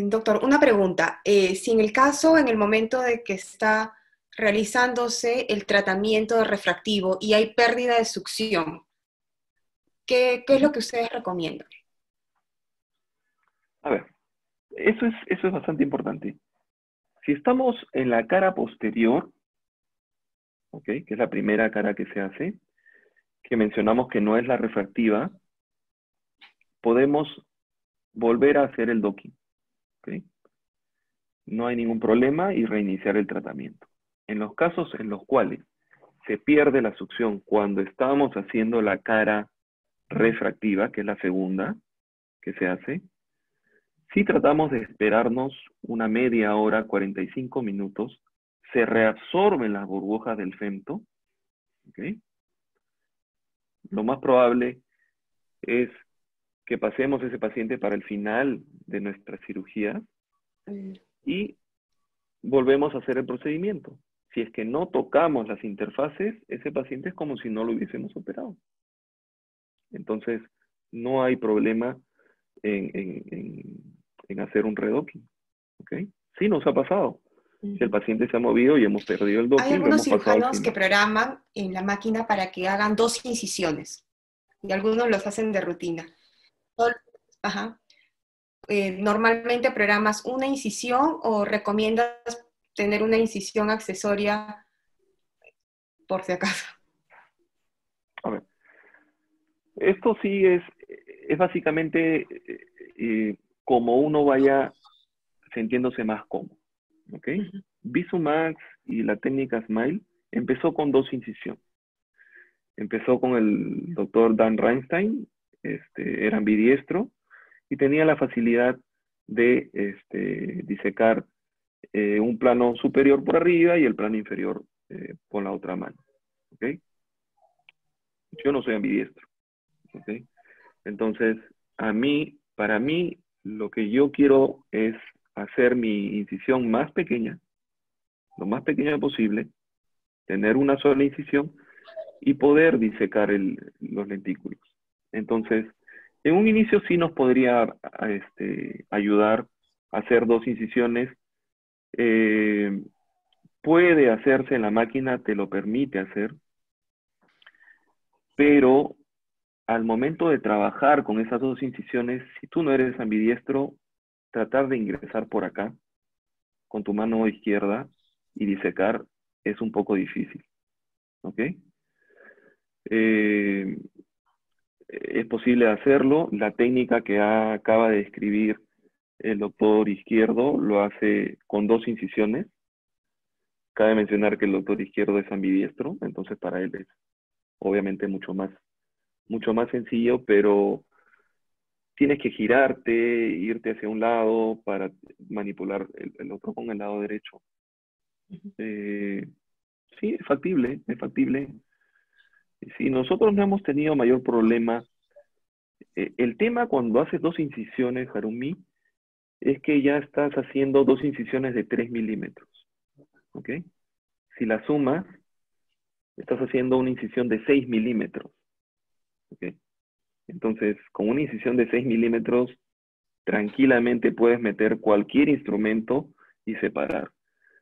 Doctor, una pregunta. Si en el caso, en el momento de que está realizándose el tratamiento de refractivo y hay pérdida de succión, ¿qué es lo que ustedes recomiendan? A ver, eso es bastante importante. Si estamos en la cara posterior, ¿ok? Que es la primera cara que se hace, que mencionamos que no es la refractiva, podemos volver a hacer el docking, ¿ok? No hay ningún problema y reiniciar el tratamiento. En los casos en los cuales se pierde la succión cuando estamos haciendo la cara refractiva, que es la segunda que se hace, si tratamos de esperarnos una media hora, 45 minutos, se reabsorben las burbujas del femto, ¿okay? Lo más probable es que pasemos ese paciente para el final de nuestra cirugía y volvemos a hacer el procedimiento. Si es que no tocamos las interfaces, ese paciente es como si no lo hubiésemos operado. Entonces, no hay problema en hacer un redocking. ¿Okay? Sí nos ha pasado. Si el paciente se ha movido y hemos perdido el Hay Doppler, lo algunos hemos pasado al cirujanos que final. programan en la máquina para que hagan 2 incisiones y algunos los hacen de rutina. Ajá. ¿Normalmente programas una incisión o recomiendas tener una incisión accesoria por si acaso? A ver, esto sí es básicamente como uno vaya sintiéndose más cómodo, ¿ok? Ujú. VisuMax y la técnica Smile empezó con 2 incisiones. Empezó con el doctor Dan Reinstein, era ambidiestro, y tenía la facilidad de disecar un plano superior por arriba y el plano inferior por la otra mano, ¿ok? Yo no soy ambidiestro, ¿ok? Entonces, para mí, lo que yo quiero es hacer mi incisión más pequeña, lo más pequeña posible, tener una sola incisión y poder disecar los lentículos. Entonces, en un inicio sí nos podría ayudar a hacer 2 incisiones. Puede hacerse en la máquina, te lo permite hacer, pero al momento de trabajar con esas 2 incisiones, si tú no eres ambidiestro, tratar de ingresar por acá con tu mano izquierda y disecar es un poco difícil, ¿ok? Es posible hacerlo. La técnica que acaba de describir el doctor Izquierdo lo hace con 2 incisiones. Cabe mencionar que el doctor Izquierdo es ambidiestro, entonces para él es obviamente mucho más sencillo, pero tienes que girarte, irte hacia un lado para manipular el otro con el lado derecho. Sí, es factible, es factible. Sí, nosotros no hemos tenido mayor problema. El tema cuando haces 2 incisiones, Harumi, es que ya estás haciendo 2 incisiones de 3 milímetros, ¿ok? Si la sumas, estás haciendo una incisión de 6 milímetros, ¿ok? Entonces, con una incisión de 6 milímetros, tranquilamente puedes meter cualquier instrumento y separar.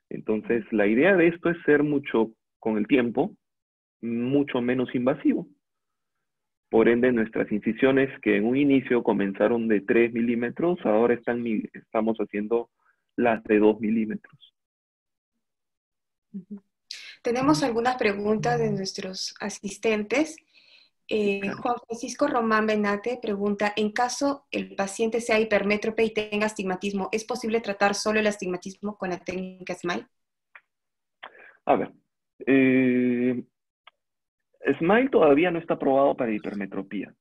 Entonces, la idea de esto es ser mucho, con el tiempo, mucho menos invasivo. Por ende, nuestras incisiones, que en un inicio comenzaron de 3 milímetros, ahora estamos haciendo las de 2 milímetros. Tenemos algunas preguntas de nuestros asistentes. Claro. Juan Francisco Román Benate pregunta, en caso el paciente sea hipermétrope y tenga astigmatismo, ¿es posible tratar solo el astigmatismo con la técnica SMILE? A ver, Smile todavía no está aprobado para hipermetropía,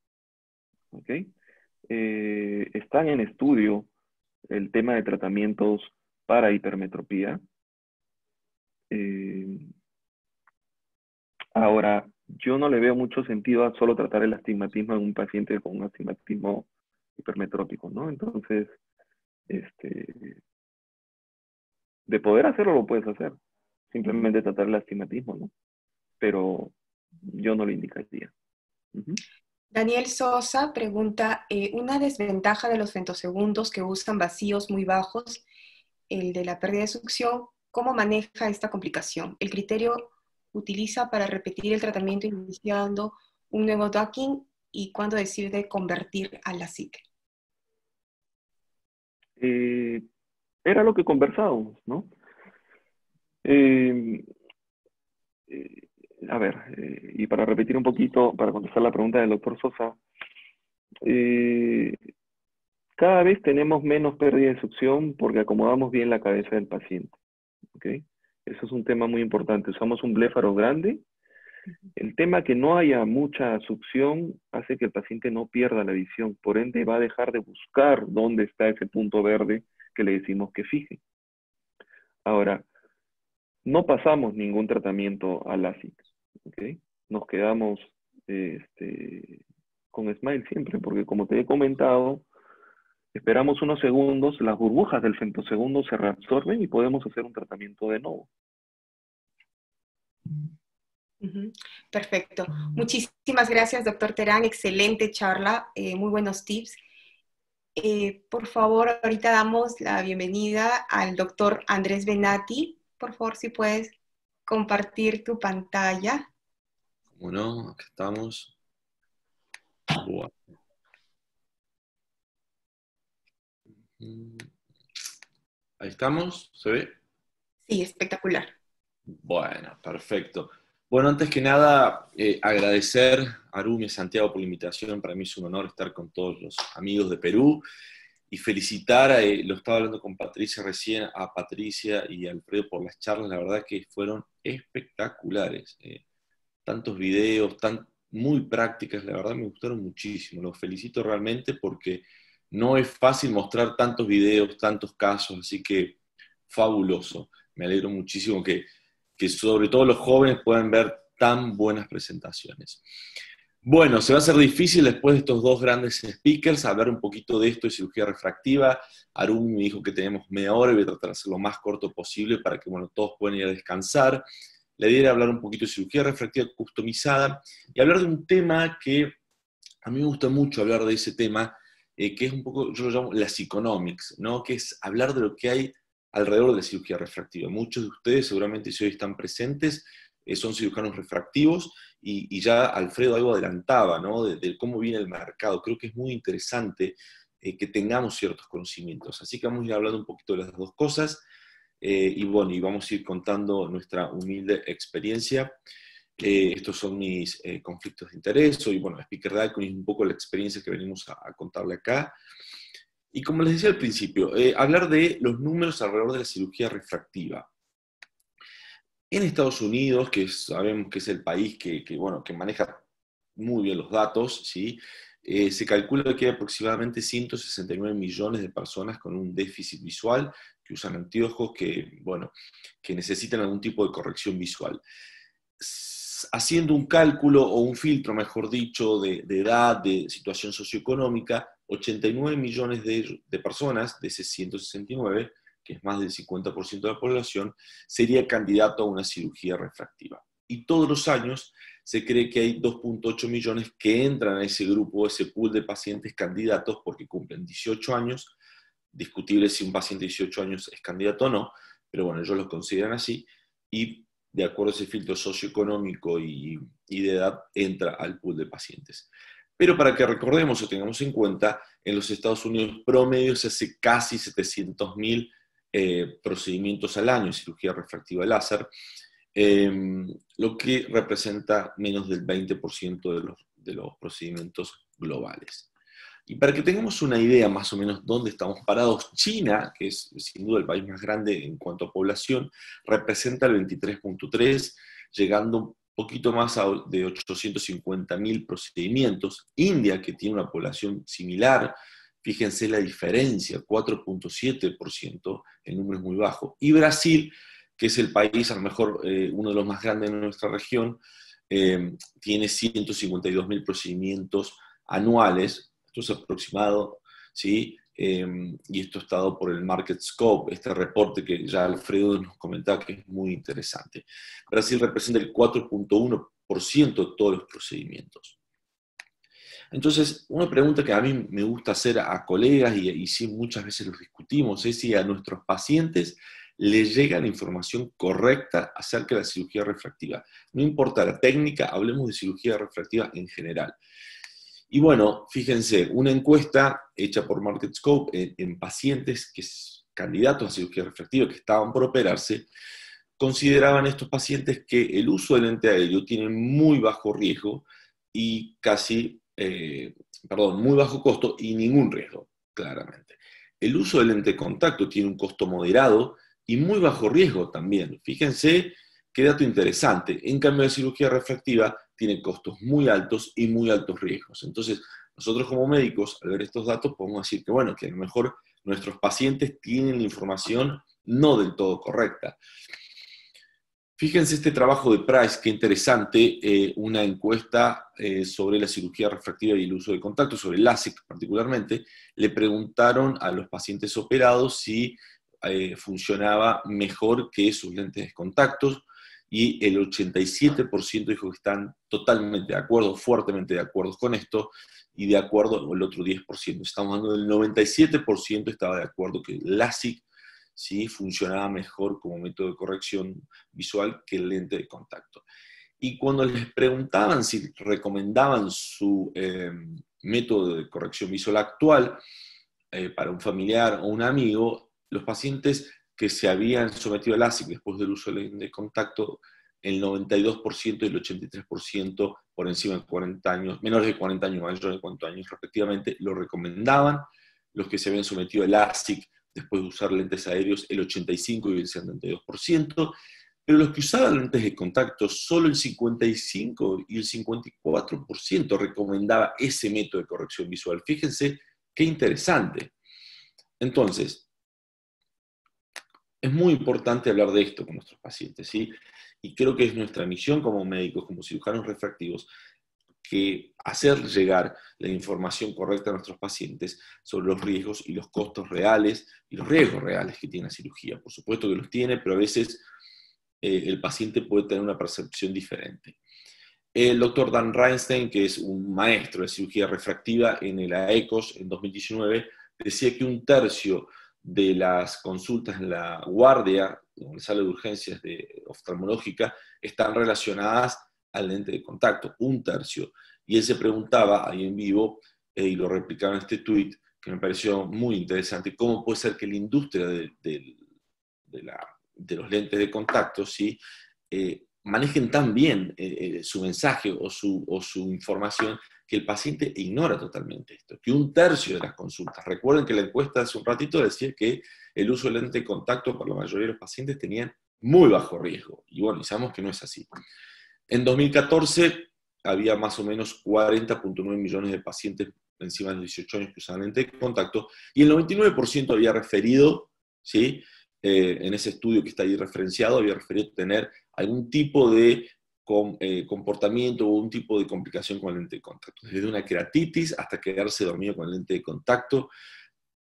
¿ok? Están en estudio el tema de tratamientos para hipermetropía. Ahora, yo no le veo mucho sentido a solo tratar el astigmatismo en un paciente con un astigmatismo hipermetrópico, ¿no? Entonces, de poder hacerlo, lo puedes hacer. Simplemente tratar el astigmatismo, ¿no? Pero yo no lo indicaría. Daniel Sosa pregunta, una desventaja de los femtosegundos que usan vacíos muy bajos, el de la pérdida de succión, ¿cómo maneja esta complicación? ¿El criterio utiliza para repetir el tratamiento iniciando un nuevo docking y cuándo decide convertir a la SIC? Era lo que conversábamos, ¿no? Eh, a ver, y para repetir un poquito, para contestar la pregunta del doctor Sosa, cada vez tenemos menos pérdida de succión porque acomodamos bien la cabeza del paciente, ¿ok? Eso es un tema muy importante. Usamos un bléfaro grande. El tema que no haya mucha succión hace que el paciente no pierda la visión. Por ende, va a dejar de buscar dónde está ese punto verde que le decimos que fije. Ahora, no pasamos ningún tratamiento al LASIK, ¿ok? Nos quedamos con Smile siempre, porque como te he comentado, esperamos unos segundos, las burbujas del femtosegundo se reabsorben y podemos hacer un tratamiento de nuevo. Perfecto. Muchísimas gracias, doctor Terán. Excelente charla, muy buenos tips. Por favor, ahorita damos la bienvenida al doctor Andrés Benati. Por favor, si puedes compartir tu pantalla. ¿Cómo no? Acá estamos. Bueno. Ahí estamos, ¿se ve? Sí, espectacular. Bueno, perfecto. Bueno, antes que nada, agradecer a Arumi y a Santiago por la invitación. Para mí es un honor estar con todos los amigos de Perú y felicitar, lo estaba hablando con Patricia recién, a Patricia y a Alfredo por las charlas, la verdad que fueron espectaculares. Tantos videos, muy prácticas, la verdad me gustaron muchísimo. Los felicito realmente porque no es fácil mostrar tantos videos, tantos casos, así que fabuloso. Me alegro muchísimo que sobre todo los jóvenes puedan ver tan buenas presentaciones. Bueno, se va a hacer difícil después de estos dos grandes speakers hablar un poquito de esto de cirugía refractiva. Arumi me dijo que tenemos media hora y voy a tratar de hacerlo lo más corto posible para que todos puedan ir a descansar. La idea era hablar un poquito de cirugía refractiva customizada y hablar de un tema que a mí me gusta mucho hablar de ese tema, que es un poco, yo lo llamo las economics, ¿no? Que es hablar de lo que hay alrededor de la cirugía refractiva. Muchos de ustedes, seguramente si hoy están presentes, son cirujanos refractivos, y ya Alfredo algo adelantaba, ¿no? De cómo viene el mercado. Creo que es muy interesante que tengamos ciertos conocimientos. Así que vamos a ir hablando un poquito de las dos cosas, y bueno, y vamos a ir contando nuestra humilde experiencia. Estos son mis conflictos de interés. Soy, speaker de Icon, y un poco la experiencia que venimos a contarle acá. Y como les decía al principio, hablar de los números alrededor de la cirugía refractiva. En Estados Unidos, que sabemos que es el país que maneja muy bien los datos, ¿sí? Se calcula que hay aproximadamente 169 millones de personas con un déficit visual, que usan anteojos, que necesitan algún tipo de corrección visual. Haciendo un cálculo o un filtro, mejor dicho, de edad, de situación socioeconómica, 89 millones de personas, de ese 169, que es más del 50% de la población, sería candidato a una cirugía refractiva. Y todos los años se cree que hay 2.8 millones que entran a ese grupo, ese pool de pacientes candidatos, porque cumplen 18 años, discutible si un paciente de 18 años es candidato o no, pero bueno, ellos lo consideran así, y de acuerdo a ese filtro socioeconómico y de edad, entra al pool de pacientes. Pero para que recordemos o tengamos en cuenta, en los Estados Unidos promedio se hace casi 700.000 procedimientos al año en cirugía refractiva láser, lo que representa menos del 20% de los procedimientos globales. Y para que tengamos una idea más o menos dónde estamos parados, China, que es sin duda el país más grande en cuanto a población, representa el 23.3, llegando un poquito más de 850.000 procedimientos. India, que tiene una población similar, fíjense la diferencia, 4.7%, el número es muy bajo. Y Brasil, que es el país, a lo mejor uno de los más grandes de nuestra región, tiene 152.000 procedimientos anuales. Esto es aproximado, ¿sí? Y esto está dado por el Market Scope, este reporte que ya Alfredo nos comentaba que es muy interesante. Brasil representa el 4.1% de todos los procedimientos. Entonces, una pregunta que a mí me gusta hacer a colegas, y sí muchas veces los discutimos, es si a nuestros pacientes les llega la información correcta acerca de la cirugía refractiva. No importa la técnica, hablemos de cirugía refractiva en general. Y bueno, fíjense, una encuesta hecha por MarketScope en pacientes candidatos a cirugía refractiva que estaban por operarse, consideraban estos pacientes que el uso del lente aéreo tiene muy bajo riesgo y muy bajo costo y ningún riesgo, claramente. El uso del lente de contacto tiene un costo moderado y muy bajo riesgo también. Fíjense qué dato interesante. En cambio, la cirugía refractiva tiene costos muy altos y muy altos riesgos. Entonces, nosotros como médicos, al ver estos datos, podemos decir que, que a lo mejor nuestros pacientes tienen la información no del todo correcta. Fíjense este trabajo de Price, qué interesante, una encuesta sobre la cirugía refractiva y el uso de contacto, sobre el LASIK particularmente. Le preguntaron a los pacientes operados si funcionaba mejor que sus lentes de contacto. y el 87% dijo que están totalmente de acuerdo, fuertemente de acuerdo con esto, y de acuerdo el otro 10%. Estamos hablando del 97% estaba de acuerdo que el LASIK sí funcionaba mejor como método de corrección visual que el lente de contacto. Y cuando les preguntaban si recomendaban su método de corrección visual actual para un familiar o un amengo, los pacientes que se habían sometido al LASIK después del uso del lente de contacto, el 92% y el 83% por encima de 40 años, menores de 40 años, mayores de 40 años respectivamente, lo recomendaban. Los que se habían sometido al LASIK después de usar lentes aéreos, el 85% y el 72%, pero los que usaban lentes de contacto, solo el 55% y el 54% recomendaba ese método de corrección visual. Fíjense qué interesante. Entonces, es muy importante hablar de esto con nuestros pacientes, ¿sí? Y creo que es nuestra misión como médicos, como cirujanos refractivos, que hacer llegar la información correcta a nuestros pacientes sobre los riesgos y los costos reales y los riesgos reales que tiene la cirugía. Por supuesto que los tiene, pero a veces el paciente puede tener una percepción diferente. El doctor Dan Reinstein, que es un maestro de cirugía refractiva en el AECOS en 2019, decía que 1/3 de las consultas en la guardia, en la sala de urgencias oftalmológica, están relacionadas al lente de contacto, 1/3. Y él se preguntaba ahí en vivo, y lo replicaba en este tweet, que me pareció muy interesante, cómo puede ser que la industria de los lentes de contacto, ¿sí? Manejen tan bien su mensaje o su información, que el paciente ignora totalmente esto, que 1/3 de las consultas. Recuerden que la encuesta hace un ratito decía que el uso del lente de contacto por la mayoría de los pacientes tenían muy bajo riesgo, y bueno, sabemos que no es así. En 2014 había más o menos 40.9 millones de pacientes encima de los 18 años que usaban lente de contacto, y el 99% había referido, ¿sí? En ese estudio que está ahí referenciado, había referido tener algún tipo de comportamiento o un tipo de complicación con el lente de contacto. Desde una queratitis hasta quedarse dormido con el lente de contacto,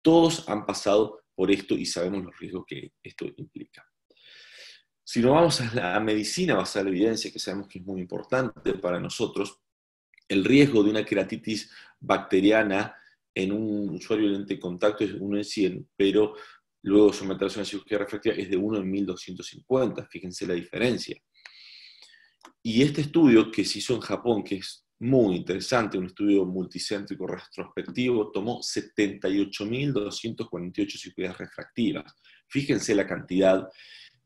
todos han pasado por esto y sabemos los riesgos que esto implica. Si nos vamos a la medicina basada en la evidencia, que sabemos que es muy importante para nosotros, el riesgo de una queratitis bacteriana en un usuario de lente de contacto es de 1 en 100, pero luego de someterse a una cirugía refractiva es de 1 en 1250, fíjense la diferencia. Y este estudio que se hizo en Japón, que es muy interesante, un estudio multicéntrico retrospectivo, tomó 78.248 cirugías refractivas. Fíjense la cantidad,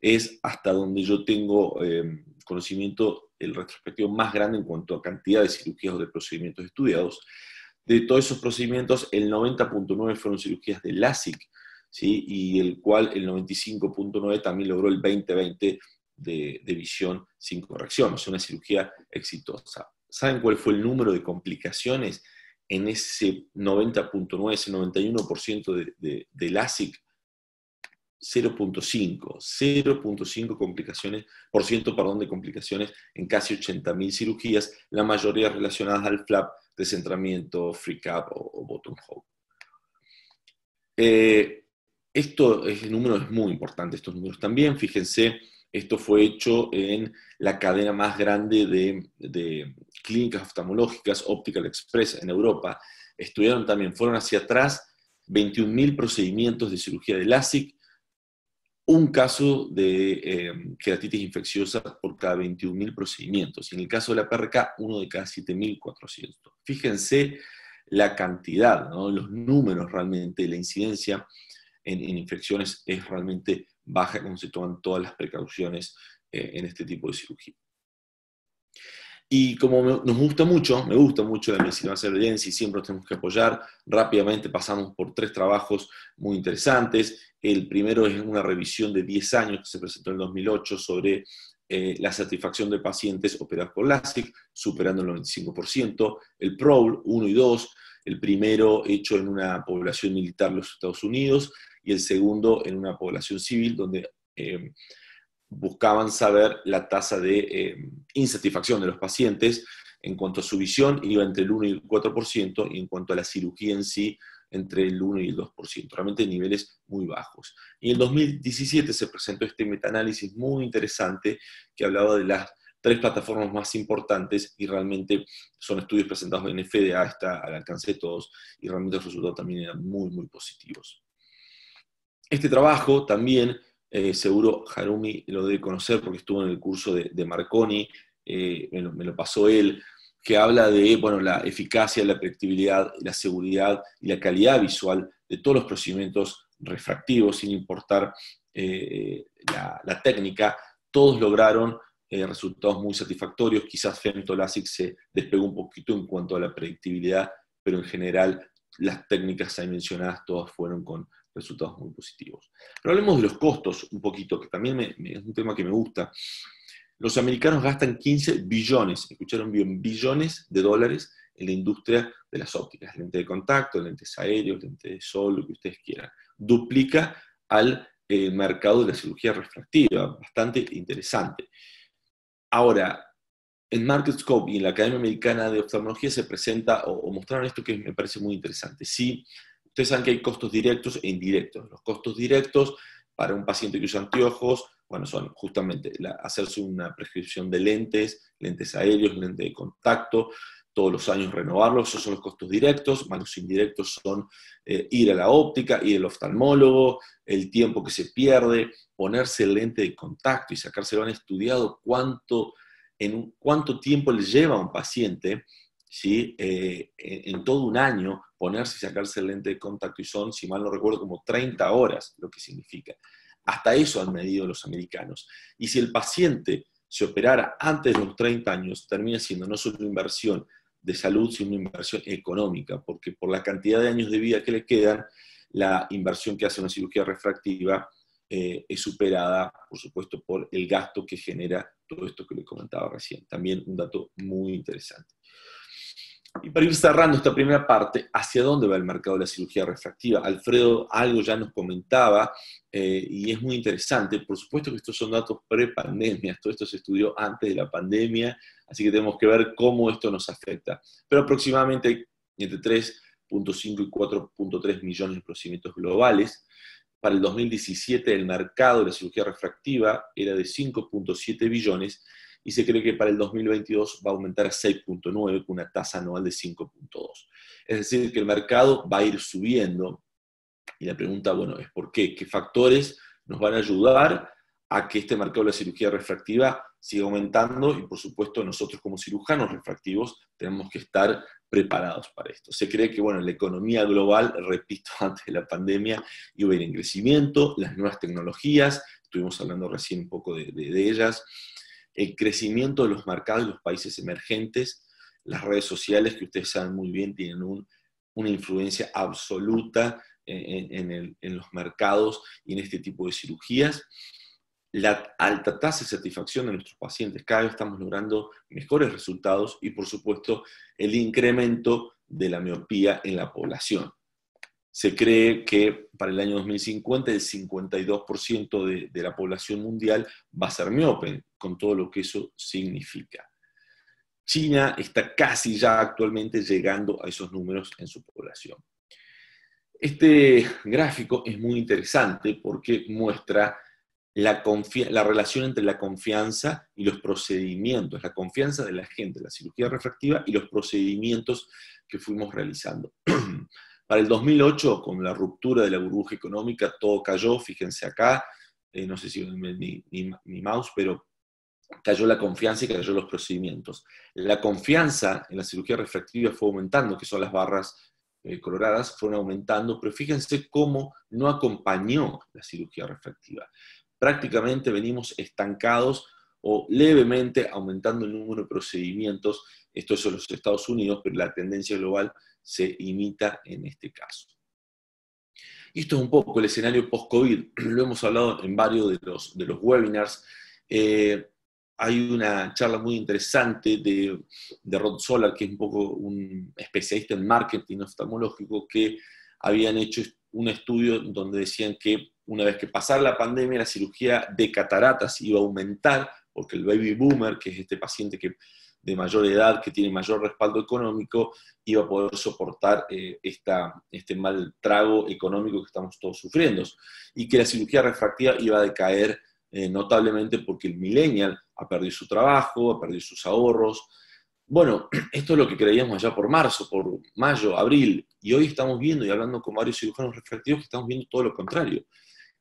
es hasta donde yo tengo conocimiento el retrospectivo más grande en cuanto a cantidad de cirugías o de procedimientos estudiados. De todos esos procedimientos, el 90.9 fueron cirugías de LASIK, ¿sí? Y el cual el 95.9 también logró el 20/20 de visión sin corrección, o sea, una cirugía exitosa. ¿Saben cuál fue el número de complicaciones en ese 90.9, ese 91% de LASIK? 0.5 complicaciones, de complicaciones en casi 80.000 cirugías, la mayoría relacionadas al flap, descentramiento, free cap o bottom hold. Este número es muy importante, estos números también, fíjense, esto fue hecho en la cadena más grande de clínicas oftalmológicas, Optical Express, en Europa. Estudiaron también, fueron hacia atrás, 21.000 procedimientos de cirugía de LASIK, un caso de queratitis infecciosa por cada 21.000 procedimientos. Y en el caso de la PRK, uno de cada 7.400. Fíjense la cantidad, ¿no? Los números realmente, la incidencia en infecciones es realmente baja cuando se toman todas las precauciones en este tipo de cirugía. Y como me gusta mucho la medicina basada en evidencia y siempre nos tenemos que apoyar, rápidamente pasamos por 3 trabajos muy interesantes. El primero es una revisión de 10 años que se presentó en el 2008 sobre la satisfacción de pacientes operados con LASIK, superando el 95%. El PROL 1 y 2, el primero hecho en una población militar de los Estados Unidos y el segundo en una población civil donde buscaban saber la tasa de insatisfacción de los pacientes en cuanto a su visión, iba entre el 1 y el 4%, y en cuanto a la cirugía en sí, entre el 1 y el 2%, realmente niveles muy bajos. Y en 2017 se presentó este metaanálisis muy interesante que hablaba de las 3 plataformas más importantes, y realmente son estudios presentados en FDA, está al alcance de todos, y realmente los resultados también eran muy, muy positivos. Este trabajo también, seguro Harumi lo debe conocer porque estuvo en el curso de Marconi, me lo pasó él, que habla de, bueno, la eficacia, la predictibilidad, la seguridad y la calidad visual de todos los procedimientos refractivos, sin importar la técnica. Todos lograron resultados muy satisfactorios. Quizás FemtoLASIK se despegó un poquito en cuanto a la predictibilidad, pero en general las técnicas ahí mencionadas todas fueron con resultados muy positivos. Pero hablemos de los costos un poquito, que también es un tema que me gusta. Los americanos gastan 15 billones, escucharon bien, billones de dólares en la industria de las ópticas, lentes de contacto, lentes aéreos, lentes de sol, lo que ustedes quieran. Duplica al mercado de la cirugía refractiva, bastante interesante. Ahora, en MarketScope y en la Academia Americana de Oftalmología se presenta, o mostraron esto que me parece muy interesante. Sí, ustedes saben que hay costos directos e indirectos. Los costos directos para un paciente que usa anteojos, bueno, son justamente hacerse una prescripción de lentes, lentes aéreos, lentes de contacto, todos los años renovarlos, esos son los costos directos, más los indirectos son ir a la óptica, ir al oftalmólogo, el tiempo que se pierde, ponerse el lente de contacto y sacárselo. Han estudiado en cuánto tiempo le lleva a un paciente, ¿sí? En todo un año ponerse y sacarse el lente de contacto, y son, si mal no recuerdo, como 30 horas, lo que significa. Hasta eso han medido los americanos. Y si el paciente se operara antes de los 30 años, termina siendo no solo una inversión de salud, sino una inversión económica, porque por la cantidad de años de vida que le quedan, la inversión que hace una cirugía refractiva es superada, por supuesto, por el gasto que genera todo esto que le comentaba recién. También un dato muy interesante. Y para ir cerrando esta primera parte, ¿hacia dónde va el mercado de la cirugía refractiva? Alfredo algo ya nos comentaba, y es muy interesante. Por supuesto que estos son datos pre-pandemia, todo esto se estudió antes de la pandemia, así que tenemos que ver cómo esto nos afecta. Pero aproximadamente entre 3.5 y 4.3 millones de procedimientos globales. Para el 2017 el mercado de la cirugía refractiva era de 5.7 billones, y se cree que para el 2022 va a aumentar a 6.9 con una tasa anual de 5.2. Es decir, que el mercado va a ir subiendo, y la pregunta, bueno, es ¿por qué? ¿Qué factores nos van a ayudar a que este mercado de la cirugía refractiva siga aumentando? Y por supuesto nosotros como cirujanos refractivos tenemos que estar preparados para esto. Se cree que, bueno, la economía global, repito, antes de la pandemia iba a ir en crecimiento, las nuevas tecnologías, estuvimos hablando recién un poco de ellas, el crecimiento de los mercados de los países emergentes, las redes sociales, que ustedes saben muy bien, tienen una influencia absoluta en los mercados y en este tipo de cirugías. La alta tasa de satisfacción de nuestros pacientes, cada vez estamos logrando mejores resultados, y por supuesto el incremento de la miopía en la población. Se cree que para el año 2050 el 52% de la población mundial va a ser miope, con todo lo que eso significa. China está casi ya actualmente llegando a esos números en su población. Este gráfico es muy interesante porque muestra la relación entre la confianza y los procedimientos, la confianza de la gente, la cirugía refractiva y los procedimientos que fuimos realizando. Para el 2008, con la ruptura de la burbuja económica, todo cayó, fíjense acá, no sé si ven mi mouse, pero cayó la confianza y cayó los procedimientos. La confianza en la cirugía refractiva fue aumentando, que son las barras coloradas, fueron aumentando, pero fíjense cómo no acompañó la cirugía refractiva. Prácticamente venimos estancados o levemente aumentando el número de procedimientos. Esto es en los Estados Unidos, pero la tendencia global se imita en este caso. Y esto es un poco el escenario post-COVID. Lo hemos hablado en varios de los webinars. Hay una charla muy interesante de Rod Solar, que es un poco un especialista en marketing oftalmológico, que habían hecho un estudio donde decían que una vez que pasara la pandemia, la cirugía de cataratas iba a aumentar, porque el baby boomer, que es este paciente que de mayor edad, que tiene mayor respaldo económico, iba a poder soportar este mal trago económico que estamos todos sufriendo, y que la cirugía refractiva iba a decaer notablemente porque el millennial ha perdido su trabajo, ha perdido sus ahorros. Bueno, esto es lo que creíamos ya por marzo, por mayo, abril, y hoy estamos viendo y hablando con varios cirujanos refractivos que estamos viendo todo lo contrario.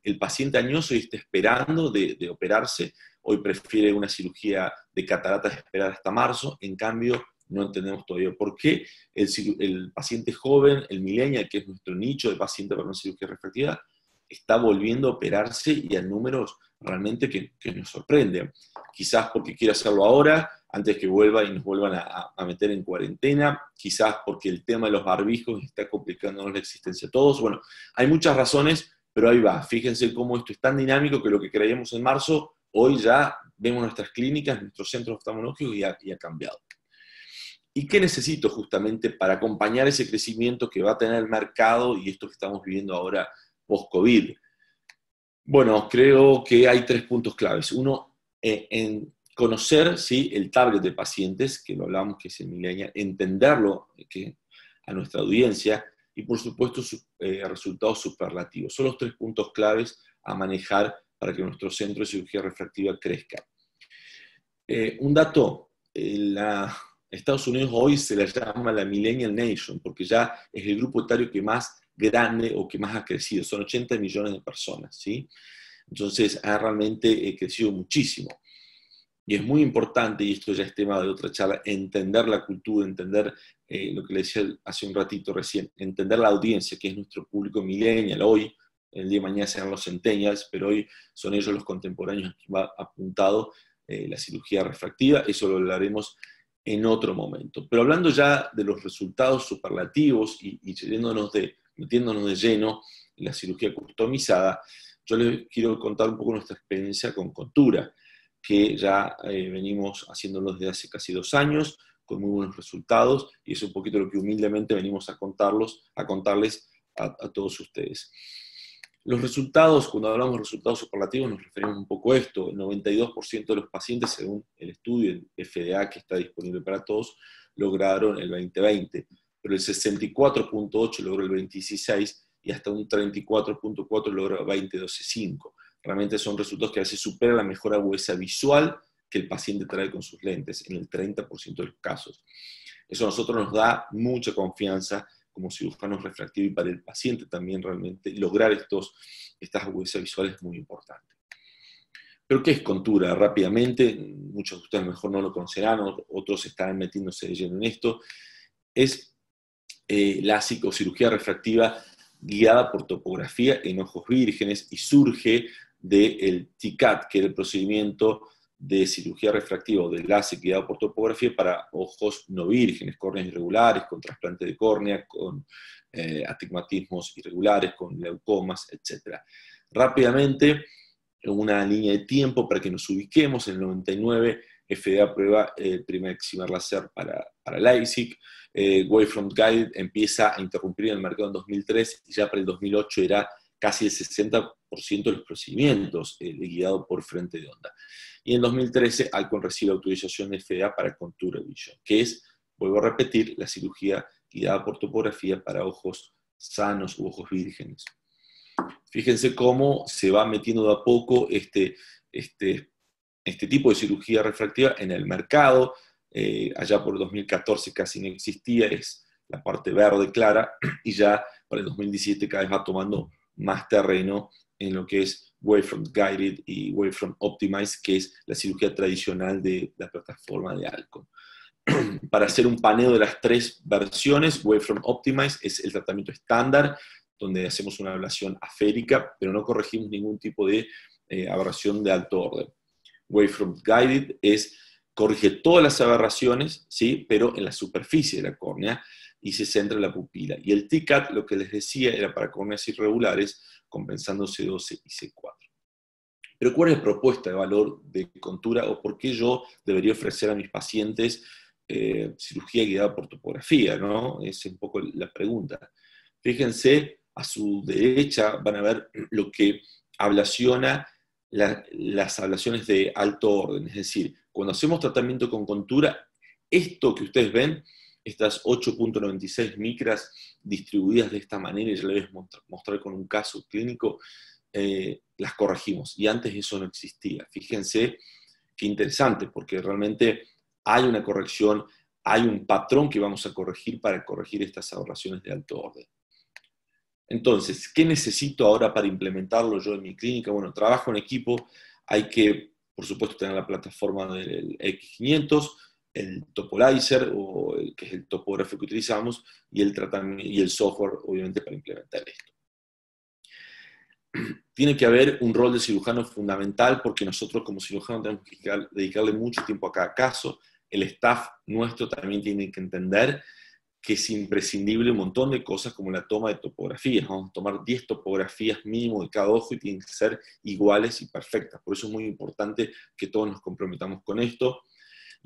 El paciente añoso hoy está esperando de operarse, hoy prefiere una cirugía de cataratas esperar hasta marzo, en cambio no entendemos todavía por qué el paciente joven, el millennial, que es nuestro nicho de paciente para una cirugía refractiva, está volviendo a operarse y a números realmente que nos sorprenden. Quizás porque quiere hacerlo ahora, antes que vuelva y nos vuelvan a meter en cuarentena, quizás porque el tema de los barbijos está complicándonos la existencia a todos. Bueno, hay muchas razones, pero ahí va. Fíjense cómo esto es tan dinámico que lo que creíamos en marzo, hoy ya vemos nuestras clínicas, nuestros centros oftalmológicos y ha cambiado. ¿Y qué necesito justamente para acompañar ese crecimiento que va a tener el mercado y esto que estamos viviendo ahora post-COVID? Bueno, creo que hay 3 puntos claves. Uno, en conocer, ¿sí?, el target de pacientes, que lo hablamos, que es el millennial, entenderlo a nuestra audiencia, y por supuesto resultados superlativos. Son los 3 puntos claves a manejar para que nuestro centro de cirugía refractiva crezca. Un dato, Estados Unidos hoy se la llama la Millennial Nation, porque ya es el grupo etario que más grande o que más ha crecido, son 80 millones de personas, ¿sí? Entonces ha realmente crecido muchísimo. Y es muy importante, y esto ya es tema de otra charla, entender la cultura, entender lo que le decía hace un ratito recién, entender la audiencia, que es nuestro público millennial. Hoy, el día de mañana serán los centennials, pero hoy son ellos los contemporáneos que va apuntado la cirugía refractiva. Eso lo hablaremos en otro momento. Pero hablando ya de los resultados superlativos y metiéndonos de lleno en la cirugía customizada, yo les quiero contar un poco nuestra experiencia con Contura, que ya venimos haciéndolo desde hace casi 2 años, con muy buenos resultados, y es un poquito lo que humildemente venimos a contarles a todos ustedes. Los resultados, cuando hablamos de resultados superlativos, nos referimos un poco a esto. El 92% de los pacientes, según el estudio del FDA que está disponible para todos, lograron el 20/20, pero el 64.8% logró el 20/16 y hasta un 34.4% logró el 20/12/5. Realmente son resultados que a veces superan la mejor agudeza visual que el paciente trae con sus lentes, en el 30% de los casos. Eso a nosotros nos da mucha confianza como cirujanos refractivos y para el paciente también realmente lograr estas agudezas visuales es muy importante. ¿Pero qué es Contura? Rápidamente, muchos de ustedes a lo mejor no lo conocerán, otros estarán metiéndose de lleno en esto. Es la cirugía refractiva guiada por topografía en ojos vírgenes y surge del TCAT, que era el procedimiento de cirugía refractiva o de láser guiado por topografía para ojos no vírgenes, córneas irregulares, con trasplante de córnea, con astigmatismos irregulares, con leucomas, etc. Rápidamente, una línea de tiempo para que nos ubiquemos. En el 99, FDA aprueba el primer excimer láser para LASIK. Wavefront Guide empieza a interrumpir en el mercado en 2003, y ya para el 2008 era casi el 60% de los procedimientos guiados por frente de onda. Y en 2013, Alcon recibe autorización de FDA para Contura Vision, que es, vuelvo a repetir, la cirugía guiada por topografía para ojos sanos u ojos vírgenes. Fíjense cómo se va metiendo de a poco este tipo de cirugía refractiva en el mercado. Allá por 2014 casi no existía, es la parte verde clara, y ya para el 2017 cada vez va tomando más terreno en lo que es Wavefront Guided y Wavefront Optimized, que es la cirugía tradicional de la plataforma de Alcon. Para hacer un paneo de las 3 versiones, Wavefront Optimized es el tratamiento estándar, donde hacemos una ablación aférica, pero no corregimos ningún tipo de aberración de alto orden. Wavefront Guided corrige todas las aberraciones, ¿sí?, pero en la superficie de la córnea, y se centra en la pupila. Y el TCAT, lo que les decía, era para córneas irregulares, compensando C12 y C4. Pero ¿cuál es la propuesta de valor de Contura, o por qué yo debería ofrecer a mis pacientes cirugía guiada por topografía, ¿no? Es un poco la pregunta. Fíjense, a su derecha van a ver lo que ablaciona las ablaciones de alto orden, es decir, cuando hacemos tratamiento con Contura, Esto que ustedes ven, estas 8.96 micras distribuidas de esta manera, y ya les voy a mostrar con un caso clínico, las corregimos, y antes eso no existía. Fíjense qué interesante, porque realmente hay una corrección, hay un patrón que vamos a corregir para corregir estas aberraciones de alto orden. Entonces, ¿qué necesito ahora para implementarlo yo en mi clínica? Bueno, trabajo en equipo, hay que, por supuesto, tener la plataforma del X500, el Topolizer, que es el topógrafo que utilizamos, y el software, obviamente, para implementar esto. Tiene que haber un rol de cirujano fundamental, porque nosotros como cirujanos tenemos que dedicarle mucho tiempo a cada caso. El staff nuestro también tiene que entender que es imprescindible un montón de cosas como la toma de topografías. Vamos a tomar 10 topografías mínimo de cada ojo y tienen que ser iguales y perfectas. Por eso es muy importante que todos nos comprometamos con esto,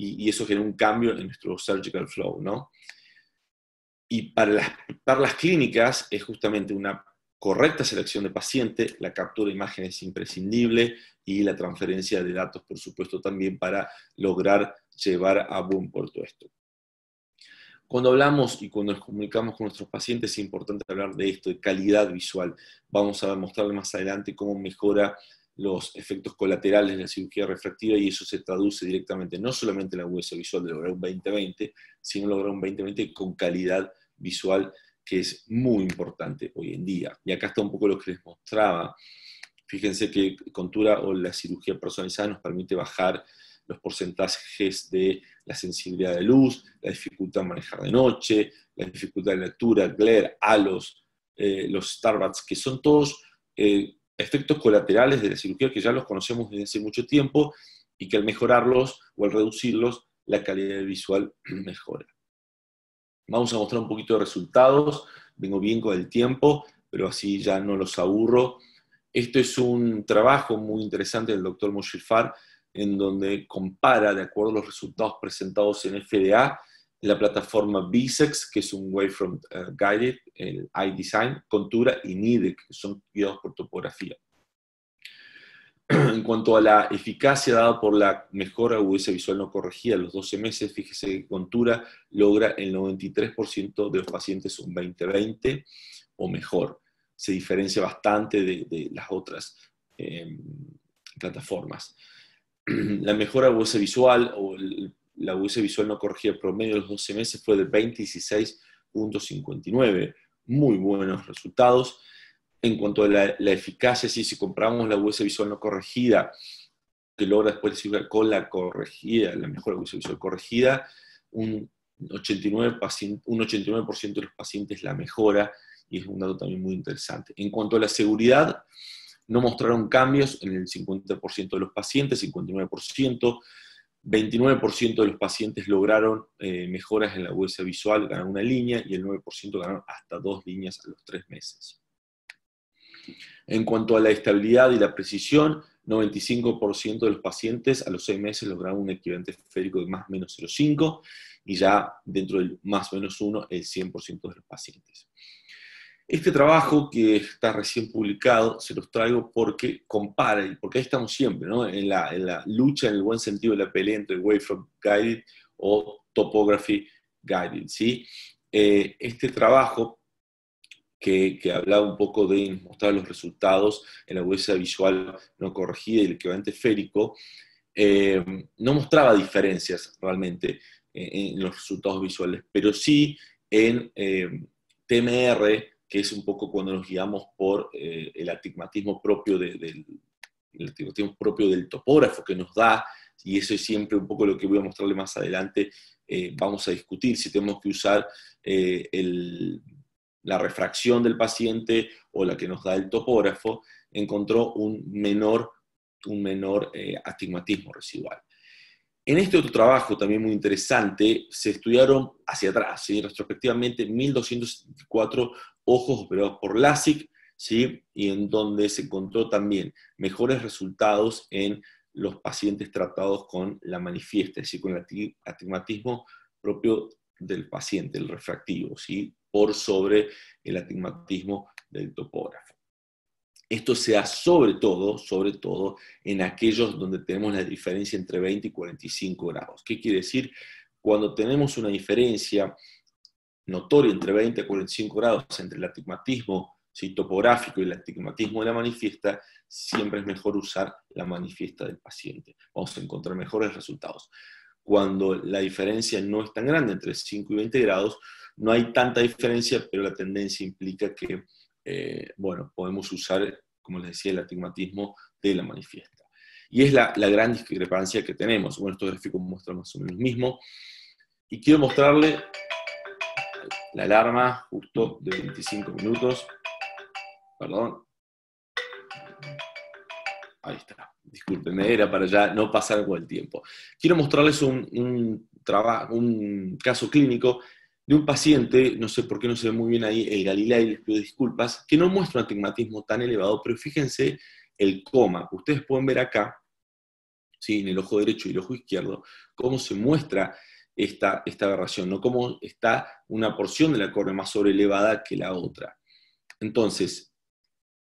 y eso genera un cambio en nuestro surgical flow, ¿no? Y para las clínicas es justamente una correcta selección de paciente, la captura de imágenes es imprescindible, y la transferencia de datos, por supuesto, también para lograr llevar a buen puerto esto. Cuando hablamos y cuando nos comunicamos con nuestros pacientes es importante hablar de esto, de calidad visual. Vamos a mostrarles más adelante cómo mejora los efectos colaterales de la cirugía refractiva, y eso se traduce directamente no solamente en la UVC visual de lograr un 20/20, sino lograr un 20/20 con calidad visual, que es muy importante hoy en día. Y acá está un poco lo que les mostraba. Fíjense que Contura o la cirugía personalizada nos permite bajar los porcentajes de la sensibilidad de luz, la dificultad en manejar de noche, la dificultad de lectura, glare, halos, los Starbucks, que son todos efectos colaterales de la cirugía que ya los conocemos desde hace mucho tiempo, y que al mejorarlos o al reducirlos, la calidad visual mejora. Vamos a mostrar un poquito de resultados. Vengo bien con el tiempo, pero así ya no los aburro. Esto es un trabajo muy interesante del doctor Moshifar, en donde compara, de acuerdo a los resultados presentados en FDA, la plataforma Vsex, que es un Wavefront Guided, el iDesign, Contura y NIDEC, que son guiados por topografía. En cuanto a la eficacia dada por la mejora UVC visual no corregida a los 12 meses, fíjese que Contura logra el 93% de los pacientes un 20/20 o mejor. Se diferencia bastante de las otras plataformas. La mejora UVC visual o la UVC visual no corregida promedio de los 12 meses fue de 26.59. Muy buenos resultados. En cuanto a la eficacia, si comparamos la UVC visual no corregida, que logra después de cirugía con la corregida, la mejor UVC visual corregida, un 89% de los pacientes la mejora, y es un dato también muy interesante. En cuanto a la seguridad, no mostraron cambios en el 50% de los pacientes, 59%, 29% de los pacientes lograron mejoras en la UVC visual, ganaron una línea, y el 9% ganaron hasta 2 líneas a los 3 meses. En cuanto a la estabilidad y la precisión, 95% de los pacientes a los 6 meses lograron un equivalente esférico de más o menos 0,5, y ya dentro del más o menos 1, el 100% de los pacientes. Este trabajo que está recién publicado, se los traigo porque compara, y porque ahí estamos siempre, ¿no? en la lucha, en el buen sentido de la pelea entre Wavefront Guided o Topography Guided, ¿sí? Este trabajo que hablaba un poco de mostrar los resultados en la UVC visual no corregida y el equivalente esférico, no mostraba diferencias realmente en los resultados visuales, pero sí en TMR, que es un poco cuando nos guiamos por el astigmatismo propio del topógrafo que nos da, y eso es siempre un poco lo que voy a mostrarle más adelante. Vamos a discutir si tenemos que usar la refracción del paciente o la que nos da el topógrafo. Encontró un menor astigmatismo residual. En este otro trabajo, también muy interesante, se estudiaron hacia atrás, ¿sí? Retrospectivamente, 1.274 ojos operados por LASIK, ¿sí? Y en donde se encontró también mejores resultados en los pacientes tratados con la manifiesta, es decir, con el astigmatismo propio del paciente, el refractivo, ¿sí? Por sobre el astigmatismo del topógrafo. Esto se da sobre todo en aquellos donde tenemos la diferencia entre 20 y 45 grados. ¿Qué quiere decir? cuando tenemos una diferencia notoria entre 20 a 45 grados entre el astigmatismo topográfico y el astigmatismo de la manifiesta, siempre es mejor usar la manifiesta del paciente. Vamos a encontrar mejores resultados. Cuando la diferencia no es tan grande, entre 5 y 20 grados, no hay tanta diferencia, pero la tendencia implica que, bueno, podemos usar, como les decía, el astigmatismo de la manifiesta. Y es la gran discrepancia que tenemos. Bueno, estos gráficos muestran más o menos lo mismo. Y quiero mostrarle la alarma justo de 25 minutos. Perdón. Ahí está. Discúlpenme, era para ya no pasar con el tiempo. Quiero mostrarles un caso clínico de un paciente, no sé por qué no se ve muy bien ahí el Galilei, les pido disculpas, que no muestra un astigmatismo tan elevado, pero fíjense el coma. Ustedes pueden ver acá, ¿sí?, en el ojo derecho y el ojo izquierdo, cómo se muestra esta aberración, ¿no? Cómo está una porción de la córnea más sobrelevada que la otra. Entonces,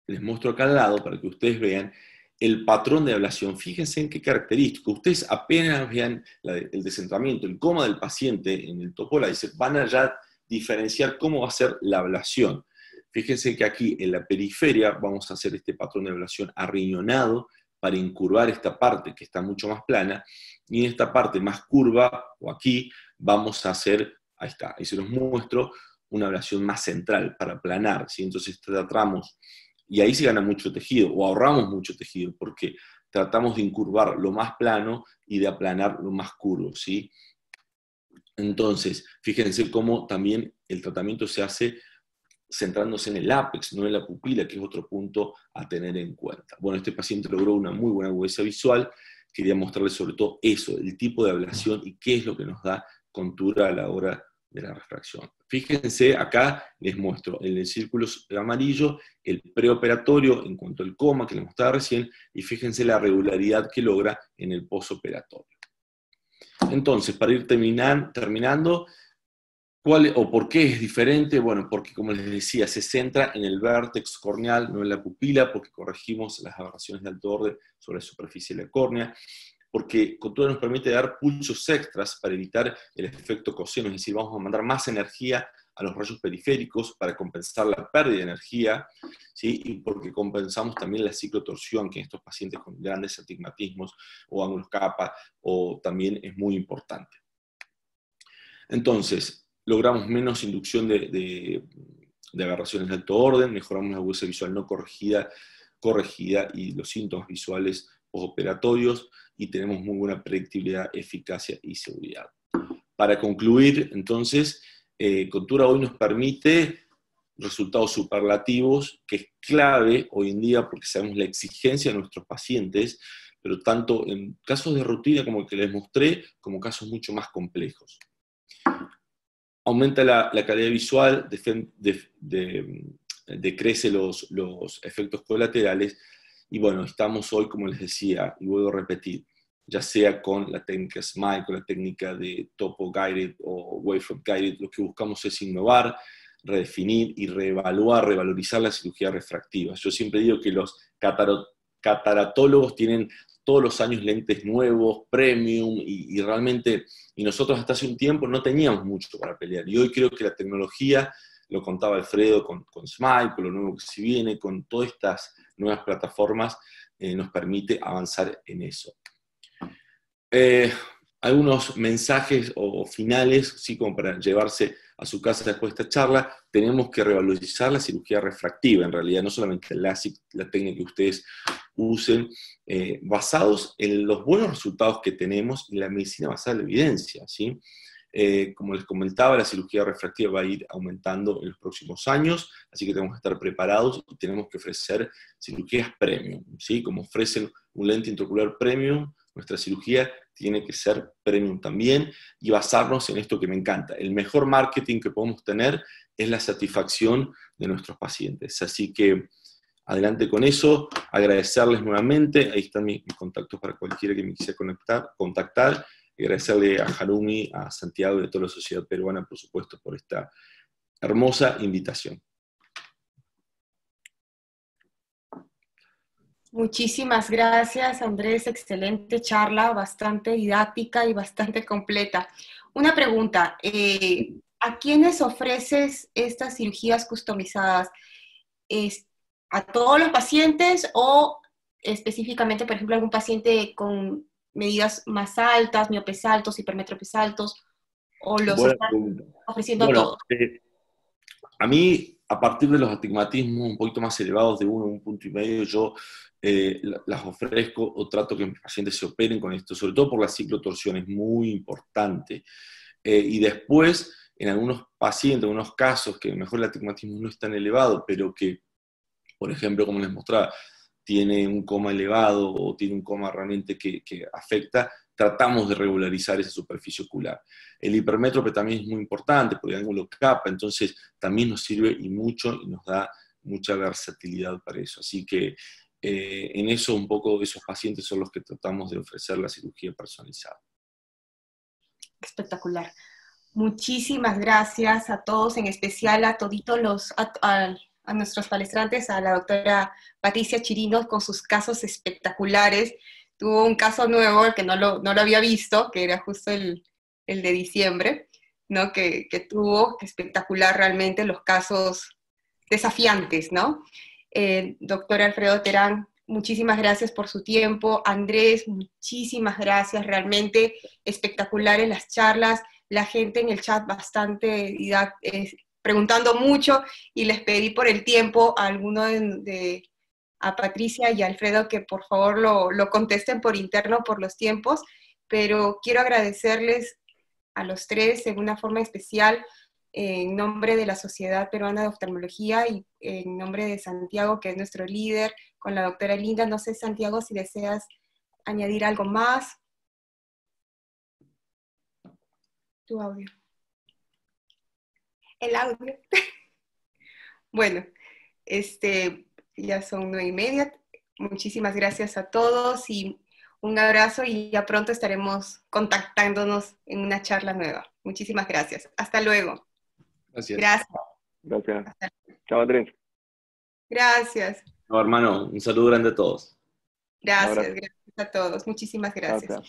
les muestro acá al lado para que ustedes vean el patrón de ablación. Fíjense en qué característico. Ustedes apenas vean el descentramiento, el coma del paciente en el topólice, van a ya diferenciar cómo va a ser la ablación. Fíjense que aquí en la periferia vamos a hacer este patrón de ablación arriñonado para incurvar esta parte que está mucho más plana, y en esta parte más curva, o aquí, vamos a hacer, ahí está, ahí se los muestro, una ablación más central para aplanar, ¿sí? Entonces tratamos, y ahí se gana mucho tejido, o ahorramos mucho tejido, porque tratamos de incurvar lo más plano y de aplanar lo más curvo, ¿sí? Entonces, fíjense cómo también el tratamiento se hace centrándose en el ápex, no en la pupila, que es otro punto a tener en cuenta. Bueno, este paciente logró una muy buena agudeza visual. Quería mostrarles sobre todo eso, el tipo de ablación y qué es lo que nos da contura a la hora de la refracción. Fíjense, acá les muestro en el círculo amarillo el preoperatorio en cuanto al coma que les mostraba recién, y fíjense la regularidad que logra en el posoperatorio. Entonces, para ir terminando, ¿cuál o por qué es diferente? Bueno, porque como les decía, se centra en el vértex corneal, no en la pupila, porque corregimos las aberraciones de alto orden sobre la superficie de la córnea, porque contura nos permite dar pulsos extras para evitar el efecto coseno, es decir, vamos a mandar más energía a los rayos periféricos para compensar la pérdida de energía, ¿sí? Y porque compensamos también la ciclotorsión, que en estos pacientes con grandes astigmatismos o ángulos kappa, o también es muy importante. Entonces, logramos menos inducción de aberraciones de alto orden, mejoramos la agudeza visual no corregida y los síntomas visuales postoperatorios, y tenemos muy buena predictibilidad, eficacia y seguridad. Para concluir, entonces, Contura hoy nos permite resultados superlativos, que es clave hoy en día porque sabemos la exigencia de nuestros pacientes, pero tanto en casos de rutina como el que les mostré, como casos mucho más complejos. Aumenta la calidad visual, decrece los efectos colaterales, y bueno, estamos hoy, como les decía, y vuelvo a repetir, ya sea con la técnica SMILE, con la técnica de Topo Guided o Wavefront Guided, lo que buscamos es innovar, redefinir y revalorizar la cirugía refractiva. Yo siempre digo que los cataratólogos tienen todos los años lentes nuevos, premium, y realmente, y nosotros hasta hace un tiempo no teníamos mucho para pelear, y hoy creo que la tecnología, lo contaba Alfredo con SMILE, con lo nuevo que se viene, con todas estas nuevas plataformas, nos permite avanzar en eso. Algunos mensajes o finales, sí, como para llevarse a su casa después de esta charla. Tenemos que revalorizar la cirugía refractiva, en realidad, no solamente el LASIK, la técnica que ustedes usen, basados en los buenos resultados que tenemos y la medicina basada en la evidencia, ¿sí? Como les comentaba, la cirugía refractiva va a ir aumentando en los próximos años, así que tenemos que estar preparados y tenemos que ofrecer cirugías premium, ¿sí? Como ofrecen un lente intraocular premium, nuestra cirugía tiene que ser premium también, y basarnos en esto que me encanta. El mejor marketing que podemos tener es la satisfacción de nuestros pacientes. Así que adelante con eso, agradecerles nuevamente, ahí están mis contactos para cualquiera que me quisiera contactar, y agradecerle a Harumi, a Santiago y a toda la sociedad peruana, por supuesto, por esta hermosa invitación. Muchísimas gracias, Andrés. Excelente charla, bastante didáctica y bastante completa. Una pregunta, ¿a quiénes ofreces estas cirugías customizadas? ¿Es a todos los pacientes o específicamente, por ejemplo, algún paciente con medidas más altas, miopes altos, hipermetropes altos, o los Buena están pregunta. ofreciendo a Bueno, todos? a mí, a partir de los astigmatismos un poquito más elevados de 1 a 1,5 puntos, yo las ofrezco o trato que mis pacientes se operen con esto, sobre todo por la ciclotorsión, es muy importante. Y después, en algunos pacientes, en algunos casos que a lo mejor el astigmatismo no es tan elevado, pero que, por ejemplo, como les mostraba, tiene un coma elevado o tiene un coma realmente que afecta, tratamos de regularizar esa superficie ocular. El hipermétrope también es muy importante porque el ángulo capa, entonces también nos sirve y mucho y nos da mucha versatilidad para eso. Así que en eso un poco esos pacientes son los que tratamos de ofrecer la cirugía personalizada. Espectacular. Muchísimas gracias a todos, en especial a toditos a nuestros palestrantes, a la doctora Patricia Chirinos con sus casos espectaculares. Tuvo un caso nuevo, el que no lo había visto, que era justo el de diciembre, ¿no? Que tuvo, espectacular realmente, los casos desafiantes, ¿no? Doctor Alfredo Terán, muchísimas gracias por su tiempo. Andrés, muchísimas gracias, realmente espectaculares las charlas, la gente en el chat bastante preguntando mucho, y les pedí por el tiempo a alguno a Patricia y a Alfredo que por favor lo contesten por interno por los tiempos, pero quiero agradecerles a los tres en una forma especial, en nombre de la Sociedad Peruana de Oftalmología y en nombre de Santiago, que es nuestro líder, con la doctora Linda. No sé, Santiago, si deseas añadir algo más. Tu audio. El audio. Bueno, ya son 9:30. Muchísimas gracias a todos y un abrazo, y ya pronto estaremos contactándonos en una charla nueva. Muchísimas gracias. Hasta luego. Gracias. Gracias. Gracias. Chao, Andrés. Gracias. No, hermano, un saludo grande a todos. Gracias a todos. Muchísimas Chao, gracias. chao.